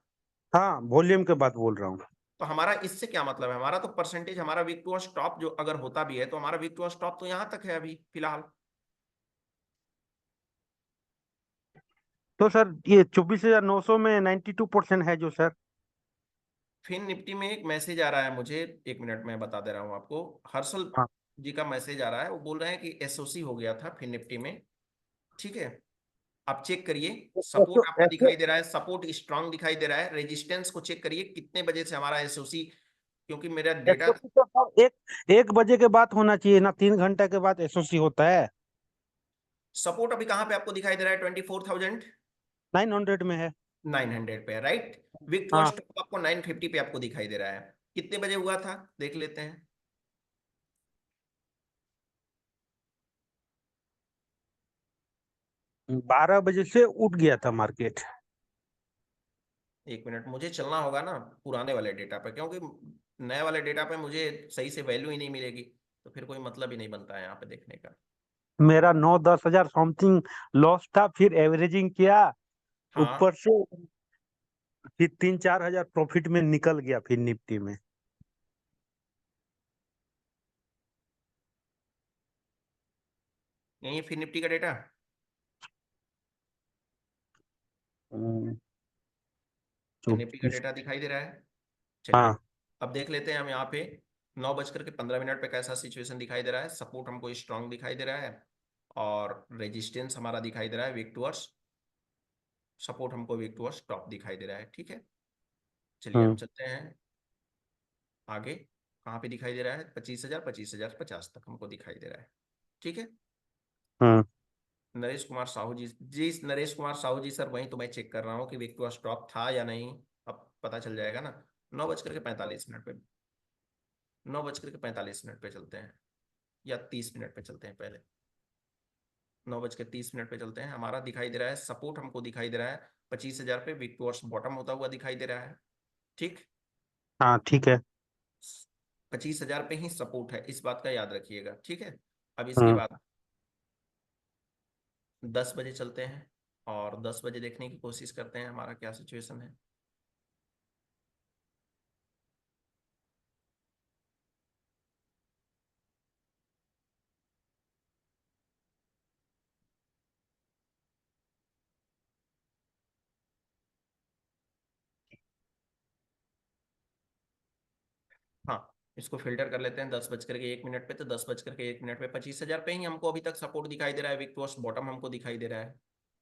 हाँ वॉल्यूम के बात बोल रहा हूँ। तो हमारा इससे क्या मतलब है? हमारा तो परसेंटेज, हमारा वीक टू स्टॉप जो अगर होता भी है तो हमारा वीक टू स्टॉप तो यहाँ तक है अभी फिलहाल। तो सर ये 24,900 में 92% है जो सर। फिन निफ्टी में एक मैसेज आ रहा है मुझे, 1 मिनट में बता दे रहा हूँ आपको। हर्षल हाँ। जी का मैसेज आ रहा है, वो बोल रहे हैं कि एसओसी हो गया था फिन निफ्टी में। ठीक है, आप चेक करिए। ऐसे सपोर्ट आपका ऐसे दिखाई दे रहा है, सपोर्ट स्ट्रांग दिखाई दे रहा है। रेजिस्टेंस को चेक करिए कितने बजे से हमारा एसओसी, क्योंकि मेरा डेटा। एसओसी तो सर 1 बजे के बाद होना चाहिए ना, 3 घंटे के बाद एसओसी होता है। सपोर्ट अभी कहाँ पे आपको दिखाई दे रहा है? 24,900 900 में है। पे है, राइट। विक टू हाँ। स्टॉप आपको 950 पे आपको दिखाई दे रहा है। कितने बजे हुआ था देख लेते हैं। 12 बजे से उठ गया था मार्केट। 1 मिनट, मुझे चलना होगा ना पुराने वाले डेटा पे, क्योंकि नए वाले डेटा पे मुझे सही से वैल्यू ही नहीं मिलेगी, तो फिर कोई मतलब ही नहीं बनता है यहाँ पे देखने का। मेरा 9-10 हजार समथिंग लॉस था, फिर एवरेजिंग किया हाँ, ऊपर से, फिर 3-4 हजार प्रॉफिट में निकल गया फिर निफ्टी में। यही है फिर निफ्टी का डेटा। हम्म, फिर निफ्टी का 24। डेटा दिखाई दे रहा है। चलिए हाँ। अब देख लेते हैं हम यहाँ पे 9:15 पे कैसा सिचुएशन दिखाई दे रहा है। सपोर्ट हमको स्ट्रांग दिखाई दे रहा है, और रेजिस्टेंस हमारा दिखाई दे रहा है वीक टूवर्ड्स। सपोर्ट हमको वीक टूवर्ड्स टॉप दिखाई दे रहा है। ठीक है, चलिए हम हम्म। चलते हैं आगे। कहाँ पे दिखाई दे रहा है? 25,000, 25,050 तक हमको दिखाई दे रहा है। ठीक है। हम्म। नरेश कुमार साहू जी, जी नरेश कुमार साहू जी सर, वहीं तो मैं चेक कर रहा हूँ कि विक टू स्टॉप था या नहीं। अब पता चल जाएगा ना। 9:45 पे, 9:45 पे चलते हैं, या 30 मिनट पे चलते हैं पहले। 9:30 पे चलते हैं। हमारा दिखाई दे रहा है सपोर्ट हमको दिखाई दे रहा है 25,000 पे, विक टू बॉटम होता हुआ दिखाई दे रहा है। ठीक। हाँ ठीक है। 25,000 पे ही सपोर्ट है, इस बात का याद रखिएगा। ठीक है। अब इसके हम्म। बाद 10 बजे चलते हैं, और 10 बजे देखने की कोशिश करते हैं हमारा क्या सिचुएशन है। हाँ, इसको फिल्टर कर लेते हैं 10:01 पे। तो 10:01 पे 25,000 पे ही हमको अभी तक सपोर्ट दिखाई दे रहा है। विक टू बॉटम हमको दिखाई दे रहा है।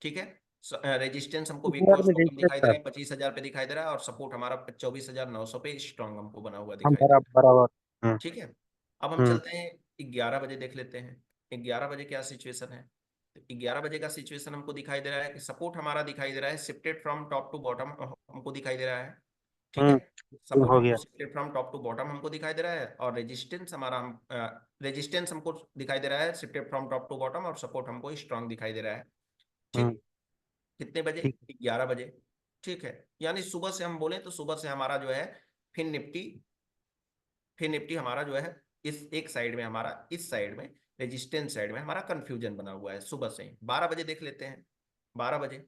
ठीक है। रेजिस्टेंस हमको विक टू मिनट में बॉटम देखिए दिखाई दे सर। रहा है, 25,000 पे दिखाई दे रहा है, और सपोर्ट हमारा 24,900 पे स्ट्रांग हमको बना हुआ हम दिखाई दे रहा है। बराबर। हम्म। ठीक है। अब हम हम्म। चलते हैं 11 बजे, देख लेते हैं 11 बजे क्या सिचुएशन है। तो 11 बजे का सिचुएशन हमको दिखाई दे रहा है कि सपोर्ट हमारा दिखाई दे रहा है shifted from top to bottom हमको दिखाई दे रहा है। ठीक है। सपोर्ट हो हमको गया। Shifted from top to bottom हमको दिखाई दे रहा है, और रेजिस्टेंस हमको दिखाई दे रहा है shifted from top to bottom, और सपोर्ट हमको स्ट्रांग दिखाई दे रहा है। हम्म। ठीक। कितने बजे? ठीक। 11 बजे। ठीक है, यानी सुबह से हम बोले तो सुबह से हमारा जो है फिन निफ्टी फिर निफ्टी हमारा जो है इस एक साइड में, हमारा इस साइड में रेजिस्टेंस साइड में हमारा कंफ्यूजन बना हुआ है सुबह से ही। 12 बजे देख लेते हैं, 12 बजे,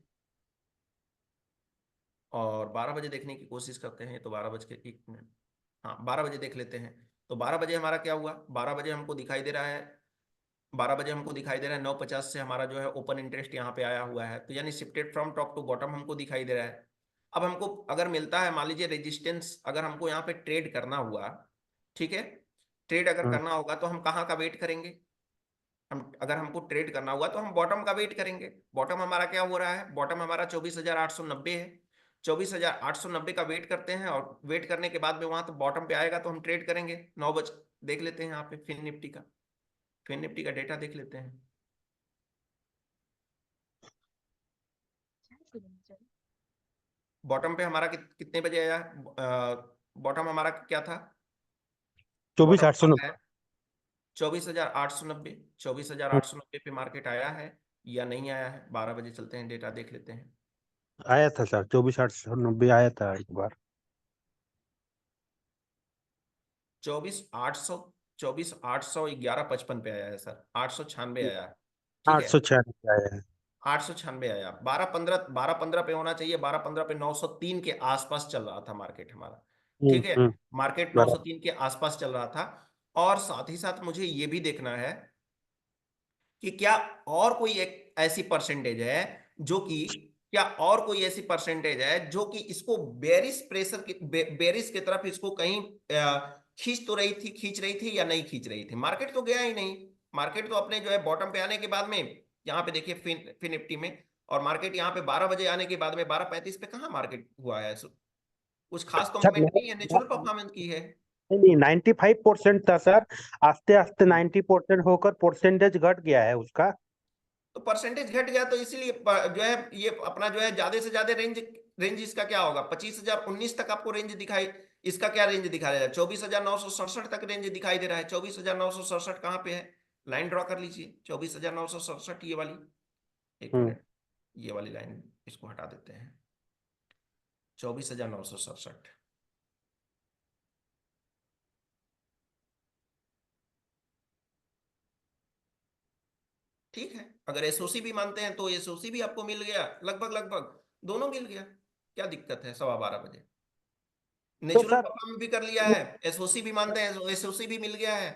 और 12 बजे देखने की कोशिश करते हैं। तो 12 बज के 1 मिनट, हाँ 12 बजे देख लेते हैं। तो 12 बजे हमारा क्या हुआ, 12 बजे हमको दिखाई दे रहा है, 12 बजे हमको दिखाई दे रहा है 9:50 से हमारा जो है ओपन इंटरेस्ट यहाँ पे आया हुआ है, तो यानी shifted from top to bottom हमको दिखाई दे रहा है। अब हमको अगर मिलता है, मान लीजिए रेजिस्टेंस, अगर हमको यहाँ पे ट्रेड करना हुआ, ठीक है, ट्रेड अगर करना होगा तो हम कहाँ का वेट करेंगे, हम अगर हमको ट्रेड करना हुआ तो हम बॉटम का वेट करेंगे। बॉटम हमारा क्या हो रहा है, बॉटम हमारा 24,890 है, 24,890 का वेट करते हैं, और वेट करने के बाद में वहां तो बॉटम पे आएगा तो हम ट्रेड करेंगे 9 बजे। देख लेते हैं यहाँ पे फिन निफ्टी का डेटा देख लेते हैं। बॉटम पे हमारा कितने बजे आया, बॉटम हमारा क्या था, 24,890 24,890, 24,890 पे मार्केट आया है या नहीं आया है। 12 बजे चलते हैं, डेटा देख लेते हैं। आया था सर, 24,890 आया था एक बार। 24,800, 24,811.55 पे आया है सर, 896 आया है, ठीक है, 896 आया है। 896 आया। 12-15 पे होना चाहिए, 12-15 पे 903 के आसपास चल रहा था मार्केट हमारा, ठीक है, मार्केट बराबर। 903 के आसपास चल रहा था। और साथ ही साथ मुझे ये भी देखना है कि क्या और कोई एक ऐसी परसेंटेज है जो कि, क्या और कोई ऐसी परसेंटेज है जो कि इसको बेरिश प्रेशर की, बेरिश की तरफ इसको कहीं खींच रही थी या नहीं खींच रही थी। मार्केट तो गया ही नहीं, मार्केट तो अपने जो है बॉटम पे आने के बाद में, यहाँ पे देखिए फिन निफ्टी में, और मार्केट यहाँ पे 12 बजे आने के बाद में 12:35 पे कहाँ मार्केट हुआ है, कुछ खास तो अच्छा, मूवमेंट नहीं है, नेचुरल परफॉर्मेंस की है। नहीं 95% था सर, आस्ते आस्ते 90% होकर परसेंटेज घट गया है उसका। तो परसेंटेज घट गया तो इसीलिए जो है ये अपना जो है ज्यादा से ज्यादा रेंज इसका क्या होगा, 25,019 तक आपको रेंज दिखाई, इसका क्या रेंज दिखा रहा है, 24,967 तक रेंज दिखाई दे रहा है। 24,967 कहाँ पे है, लाइन ड्रॉ कर लीजिए, 24,967 ये वाली, एक मिनट, ये वाली लाइन इसको हटा देते हैं, 24,967, ठीक है। अगर एसओसी भी मानते हैं तो एसओसी भी आपको मिल गया, लगभग लगभग दोनों मिल गया, क्या दिक्कत है। 12:15 बजे तो नेचुरल सर परफॉर्मेंस भी कर लिया है, एसओसी भी मानते हैं, एसओसी भी मिल गया है,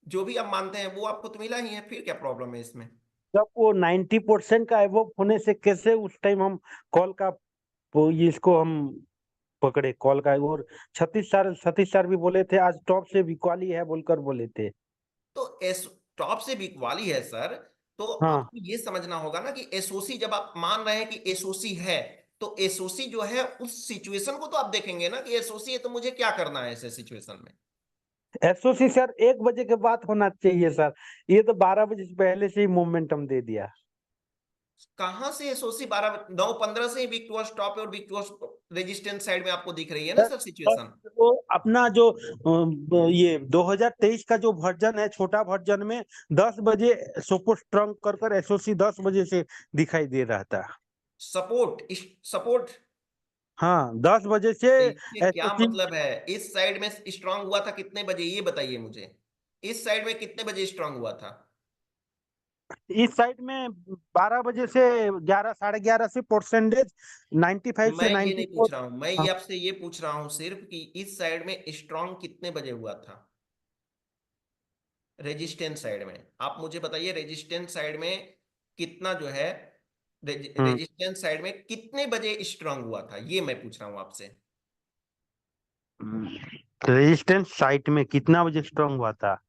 जो भी आप मानते हैं वो आपको तो मिला ही है, फिर क्या प्रॉब्लम है इसमें। जब वो 90% का एवोव होने से कैसे उस टाइम हम कॉल का ये इसको हम पकड़े कॉल का। और सतीश सर भी बोले थे आज टॉप से बिकवाली है बोलकर बोले थे। तो एस टॉप से भी वाली है सर, तो हाँ, आपको ये समझना होगा ना कि एसओसी, जब आप मान रहे हैं कि एसओसी है, तो एसओसी जो है उस सिचुएशन को तो आप देखेंगे ना कि एसओसी है तो मुझे क्या करना है ऐसे सिचुएशन में। एसओसी सर 1 बजे के बाद होना चाहिए सर, ये तो 12 बजे से पहले से ही मोमेंटम दे दिया। कहां से एसओसी 9:15 से वीक टू स्टॉप और वीक टू रेजिस्टेंस साइड में आपको दिख रही है ना सर सिचुएशन। तो अपना जो ये 2023 का जो वर्जन है, छोटा वर्जन में 10 बजे सुपर स्ट्रॉन्ग कर एसओसी 10 बजे से दिखाई दे रहा था। सपोर्ट हाँ 10 बजे से इससे क्या एसओसी मतलब है, इस साइड में स्ट्रांग हुआ था कितने बजे ये बताइए मुझे, इस साइड में कितने बजे स्ट्रांग हुआ था। इस साइड में 12 बजे से 11 11:30 से परसेंटेज 95 मैं से ये नहीं 94। पूछ रहा हूं, मैं ये हाँ, आपसे ये पूछ रहा हूं सिर्फ कि इस साइड में स्ट्रांग कितने बजे हुआ था, रेजिस्टेंस साइड में। आप मुझे बताइए रेजिस्टेंस साइड में कितना जो है, रेजिस्टेंस साइड में कितने बजे स्ट्रांग हुआ था, ये मैं पूछ रहा हूं आपसे। रेजिस्टेंस साइट में कितना बजे स्ट्रॉन्ग हुआ था?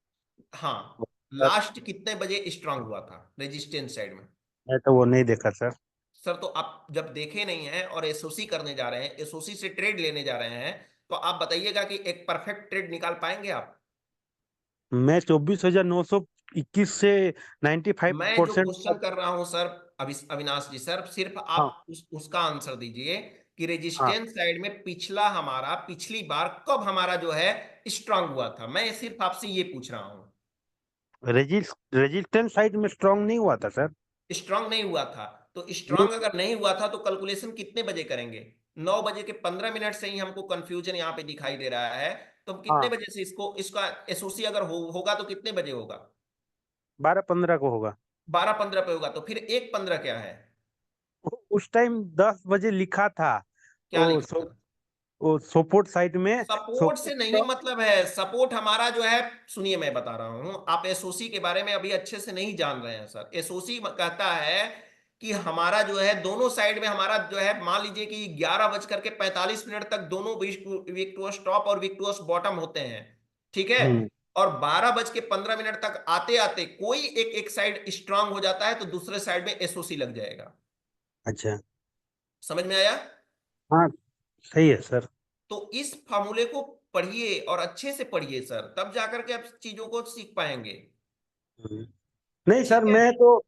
हाँ, लास्ट कितने बजे स्ट्रांग हुआ था रेजिस्टेंस साइड में। मैं तो वो नहीं देखा सर। सर तो आप जब देखे नहीं हैं और एसओसी करने जा रहे हैं, एसओसी से ट्रेड लेने जा रहे हैं, तो आप बताइएगा कि एक परफेक्ट ट्रेड निकाल पाएंगे आप। मैं 24,921 से मैं जो 95% क्वेश्चन कर रहा हूं सर, अविनाश जी सर, सिर्फ हाँ, आप उसका आंसर दीजिए कि हाँ, रेजिस्टेंस साइड में पिछली बार कब हमारा जो है स्ट्रांग हुआ था, मैं सिर्फ आपसे ये पूछ रहा हूं। रेजिस्टेंस साइड में स्ट्रॉन्ग नहीं हुआ था सर। स्ट्रांग नहीं हुआ था, तो नहीं, स्ट्रांग अगर नहीं हुआ था तो कैलकुलेशन कितने बजे करेंगे। 9 बजे के 15 मिनट से ही हमको कंफ्यूजन यहाँ पे दिखाई दे रहा है तो कितने हाँ बजे से इसको इसका एसओसी अगर होगा तो कितने बजे होगा? 12-15 को होगा। 12:15 पे होगा, तो फिर 1:15 क्या है? उस टाइम 10 बजे लिखा था। क्या वो लिखा था? वो सोपोर्ट साइट में सपोर्ट से सोपोर्ट नहीं का। मतलब है, सपोर्ट हमारा जो है, सुनिए मैं बता रहा हूं, आप एसओसी के बारे में अभी अच्छे से नहीं जान रहे हैं सर। एसओसी कहता है कि हमारा जो है दोनों साइड में हमारा जो है, मान लीजिए कि 11:45 तक दोनों विक्टोरियस टॉप और विक्टोरियस बॉटम होते हैं, ठीक है। हम्म। और 12:15 तक आते आते कोई एक साइड स्ट्रांग हो जाता है तो दूसरे साइड में एसओसी लग जाएगा। अच्छा। समझ में आया? हाँ सही है सर। तो इस फार्मूले को पढ़िए और अच्छे से पढ़िए सर, तब जाकर के आप चीजों को सीख पाएंगे। हम्म। नहीं सर, ठीक है। मैं तो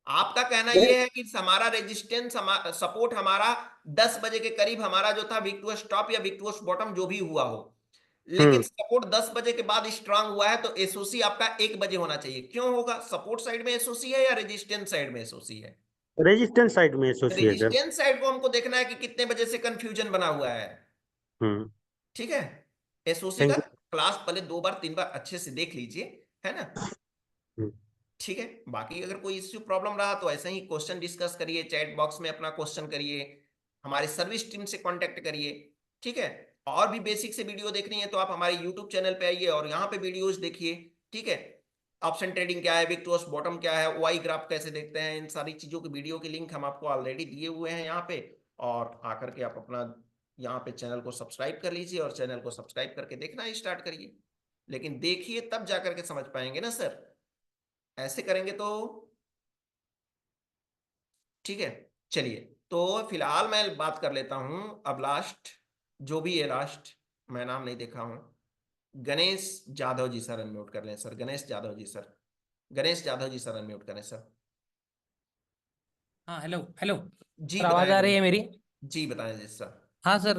आपका कहना मैं यह है कि हमारा रेजिस्टेंस सपोर्ट हमारा 10 बजे के करीब हमारा जो था विक्टोरियस टॉप या विक्टोरियस बॉटम जो भी हुआ हो, लेकिन हम्म। सपोर्ट 10 बजे के बाद स्ट्रांग हुआ है तो एसओसी आपका 1 बजे होना चाहिए। क्यों होगा? सपोर्ट साइड में एसओसी है या रेजिस्टेंस साइड में एसओसी है? रेजिस्टेंस साइड में एसोसिएट सर। रेजिस्टेंस साइड को हमको देखना है कि कितने बजे से कंफ्यूजन बना हुआ है। हम्म। ठीक है। एसओसी का थैंक क्लास पहले 2 बार 3 बार अच्छे से देख लीजिए, है ना? यू। ठीक है। बाकी अगर कोई इश्यू प्रॉब्लम रहा तो ऐसे ही क्वेश्चन डिस्कस करिए, चैट बॉक्स में अपना क्वेश्चन करिए, हमारी सर्विस टीम से कांटेक्ट करिए। ठीक है। और भी बेसिक से वीडियो देखनी है तो आप हमारे यूट्यूब चैनल पे आइए और यहाँ पे वीडियोस देखिए। ठीक है। ऑप्शन ट्रेडिंग क्या है, विक्टोरियस बॉटम क्या है, वाई ग्राफ कैसे देखते हैं, इन सारी चीजों की वीडियो के लिंक हम आपको ऑलरेडी दिए हुए हैं यहाँ पे। और आकर के आप अपना यहाँ पे चैनल को सब्सक्राइब कर लीजिए और चैनल को सब्सक्राइब करके देखना स्टार्ट करिए। लेकिन देखिए तब जाकर के समझ पाएंगे ना सर, ऐसे करेंगे तो। ठीक है। चलिए, तो फिलहाल मैं बात कर लेता हूं अब लास्ट, जो भी है लास्ट, मैं नाम नहीं देखा हूं। गणेश जाधव जी सर अनम्यूट कर लें सर, गणेश जाधव जी सर, गणेश जाधव जी सर अनम्यूट करें सर। हाँ हेलो हेलो। जी सर आवाज बताएं आ रही गणेश। है मेरी? जी बताएं जी सर। हाँ सर,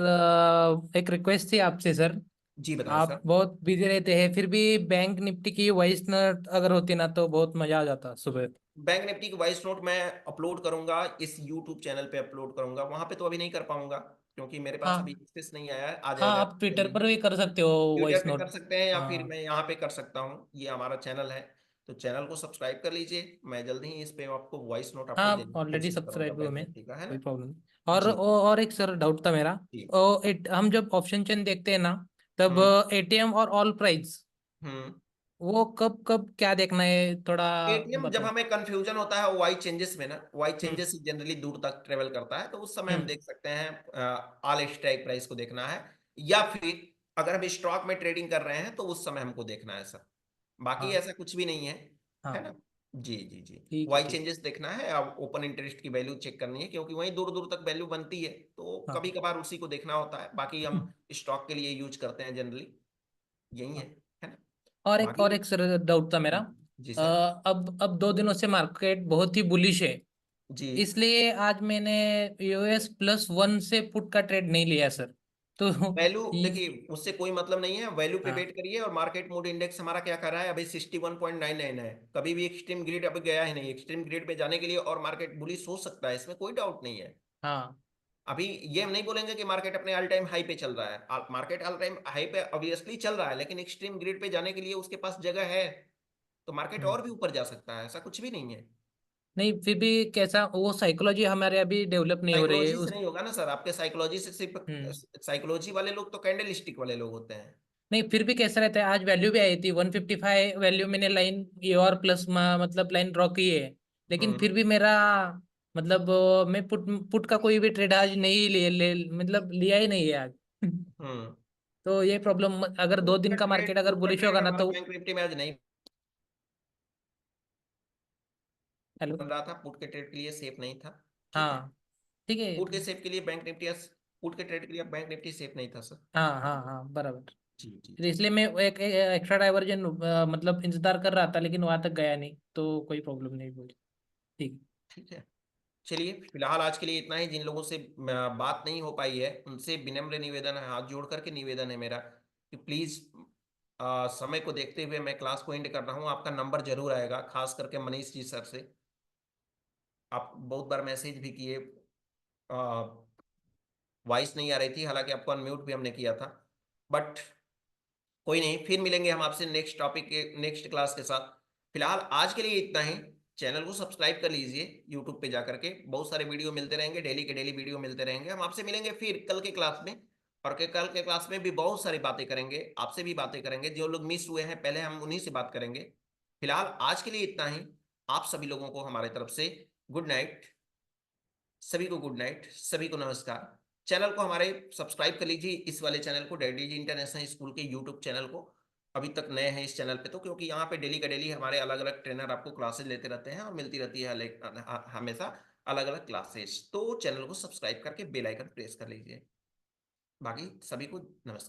एक रिक्वेस्ट थी आपसे सर। जी बताएं आप सर। बहुत बिजी रहते हैं, फिर भी बैंक निफ्टी की वॉइस नोट अगर होती ना तो बहुत मजा आ जाता सुबह। बैंक निफ्टी की वॉइस नोट मैं अपलोड करूंगा, इस यूट्यूब चैनल पे अपलोड करूंगा, वहां पे तो अभी नहीं कर पाऊंगा क्योंकि मेरे पास अभी हाँ एक्सेस नहीं आया है, आ हाँ, जाएगा आप ट्विटर जल्दी ही। पर भी कर सकते हो ट्विटर वॉइस पे कर नोट। सकते हैं या फिर हाँ मैं यहाँ पे कर सकता हूँ, ये हमारा चैनल है। तो चैनल को सब्सक्राइब कर लीजिए, मैं जल्दी ही इस पे आपको वॉइस नोट आपको हाँ, देने की ऑलरेडी कोशिश करूंगा सब्सक्राइब हुआ बैंक मैं, निफ्टी का, है कोई ना? प्रॉब्लम नहीं। जी और एक सर डाउट था मेरा। जी। हम जब ऑप्शन चेन देखते हैं ना, तब हम्म एटीएम और ऑल प्राइस, हम्म। वो कब कब क्या देखना है थोड़ा एटीएम जब बताओ। हमें कंफ्यूजन होता है वाई चेंजेस में ना, वाई हम्म चेंजेस जनरली दूर तक ट्रेवल करता है तो उस समय हम हम्म। देख सकते हैं ऑल स्ट्राइक प्राइस को देखना है, या फिर अगर हम स्टॉक में ट्रेडिंग कर रहे हैं तो उस समय हमको देखना है सर। बाकी हाँ ऐसा कुछ भी नहीं है हाँ, ना? जी जी जी। ठीक है वाई ठीक। चेंजेस देखना है, अब ओपन इंटरेस्ट की वैल्यू चेक करनी है क्योंकि वहीं दूर दूर तक वैल्यू बनती है, तो हाँ कभी कभार उसी को देखना होता है। बाकी हम स्टॉक के लिए यूज करते हैं जनरली, यही हाँ। है ना? और बाकी एक सर डाउट था मेरा। जी अ, सर। अब 2 दिनों से मार्केट बहुत ही बुलिश है, जी। इसलिए आज मैंने US+1 से पुट का ट्रेड नहीं लिया सर। तो वैल्यू ये- देखिए, उससे कोई मतलब नहीं है, वैल्यू पे हाँ वेट करिए। और मार्केट मूड इंडेक्स हमारा क्या कर रहा है अभी? 61.99 है। कभी भी एक्सट्रीम ग्रिड अभी गया ही नहीं, एक्सट्रीम ग्रिड पे जाने के लिए और मार्केट बुलिश हो सकता है, इसमें कोई डाउट नहीं है। हाँ। अभी ये हम नहीं बोलेंगे कि मार्केट अपने ऑल टाइम हाई पे चल रहा है, मार्केट ऑल टाइम हाई पे ऑब्वियसली चल रहा है, लेकिन एक्सट्रीम ग्रिड पे जाने के लिए उसके पास जगह है, तो मार्केट हम्म। और भी ऊपर जा सकता है, ऐसा कुछ भी नहीं है। नहीं, फिर भी कैसा वो साइकोलॉजी हमारे अभी डेवलप नहीं हो रही है साइकोलॉजी से उस। नहीं होगा ना सर, आपके साइकोलॉजी से सिर्फ हम्म। साइकोलॉजी वाले लोग तो कैंडल स्टिक वाले लोग होते हैं। नहीं, फिर भी कैसा रहता है, आज वैल्यू भी आई थी 155 वैल्यू, मैंने लाइन ये और प्लस मतलब लाइन ड्रॉ की है, लेकिन फिर हम्म भी मेरा मतलब मैं पुट का कोई भी ट्रेड आज नहीं मतलब लिया ही नहीं है आज। हम्म। तो ये प्रॉब्लम, अगर 2 दिन का मार्केट अगर पुट का बुलिश ट्रेड होगा ना हमारा तो। बैंक निफ्टी में आज नहीं हेलो। बन रहा था, पुट के ट्रेड के लिए सेफ नहीं था। ठीक है। हाँ ठीक है। पुट के सेफ के लिए बैंक निफ्टी, पुट के ट्रेड के लिए बैंक निफ्टी सेफ नहीं था सर। हाँ हाँ हाँ, बराबर। जी जी तो जी। इसलिए मैं एक एक्स्ट्रा डाइवर्जन मतलब इंतजार कर रहा था, लेकिन वहां तक गया नहीं, तो कोई प्रॉब्लम नहीं बोली। ठीक। ठीक है। चलिए फिलहाल आज के लिए इतना ही। जिन लोगों से बात नहीं हो पाई है उनसे विनम्र निवेदन है, हाथ जोड़ करके निवेदन है मेरा कि प्लीज समय को देखते हुए मैं क्लास को एंड कर रहा हूँ। आपका नंबर जरूर आएगा, खास करके मनीष जी सर से। आप बहुत बार मैसेज भी किए, वॉइस नहीं आ रही थी, हालांकि आपको अनम्यूट भी हमने किया था, बट कोई नहीं, फिर मिलेंगे हम आपसे नेक्स्ट टॉपिक के नेक्स्ट क्लास के साथ। फिलहाल आज के लिए इतना ही। चैनल को सब्सक्राइब कर लीजिए यूट्यूब पे जाकर के, बहुत सारे वीडियो मिलते रहेंगे, डेली के डेली वीडियो मिलते रहेंगे। हम आपसे मिलेंगे फिर कल के क्लास में, और कल के क्लास में भी बहुत सारी बातें करेंगे, आपसे भी बातें करेंगे, जो लोग मिस हुए हैं पहले हम उन्हीं से बात करेंगे। फिलहाल आज के लिए इतना ही। आप सभी लोगों को हमारे तरफ से गुड नाइट, सभी को गुड नाइट, सभी को नमस्कार। चैनल को हमारे सब्सक्राइब कर लीजिए, इस वाले चैनल को, डैडी जी इंटरनेशनल स्कूल के यूट्यूब चैनल को। अभी तक नए हैं इस चैनल पे तो, क्योंकि यहाँ पे डेली का डेली हमारे अलग अलग ट्रेनर आपको क्लासेस लेते रहते हैं और मिलती रहती है हमेशा अलग अलग क्लासेस। तो चैनल को सब्सक्राइब करके बेल आइकन प्रेस कर लीजिए। बाकी सभी को नमस्कार।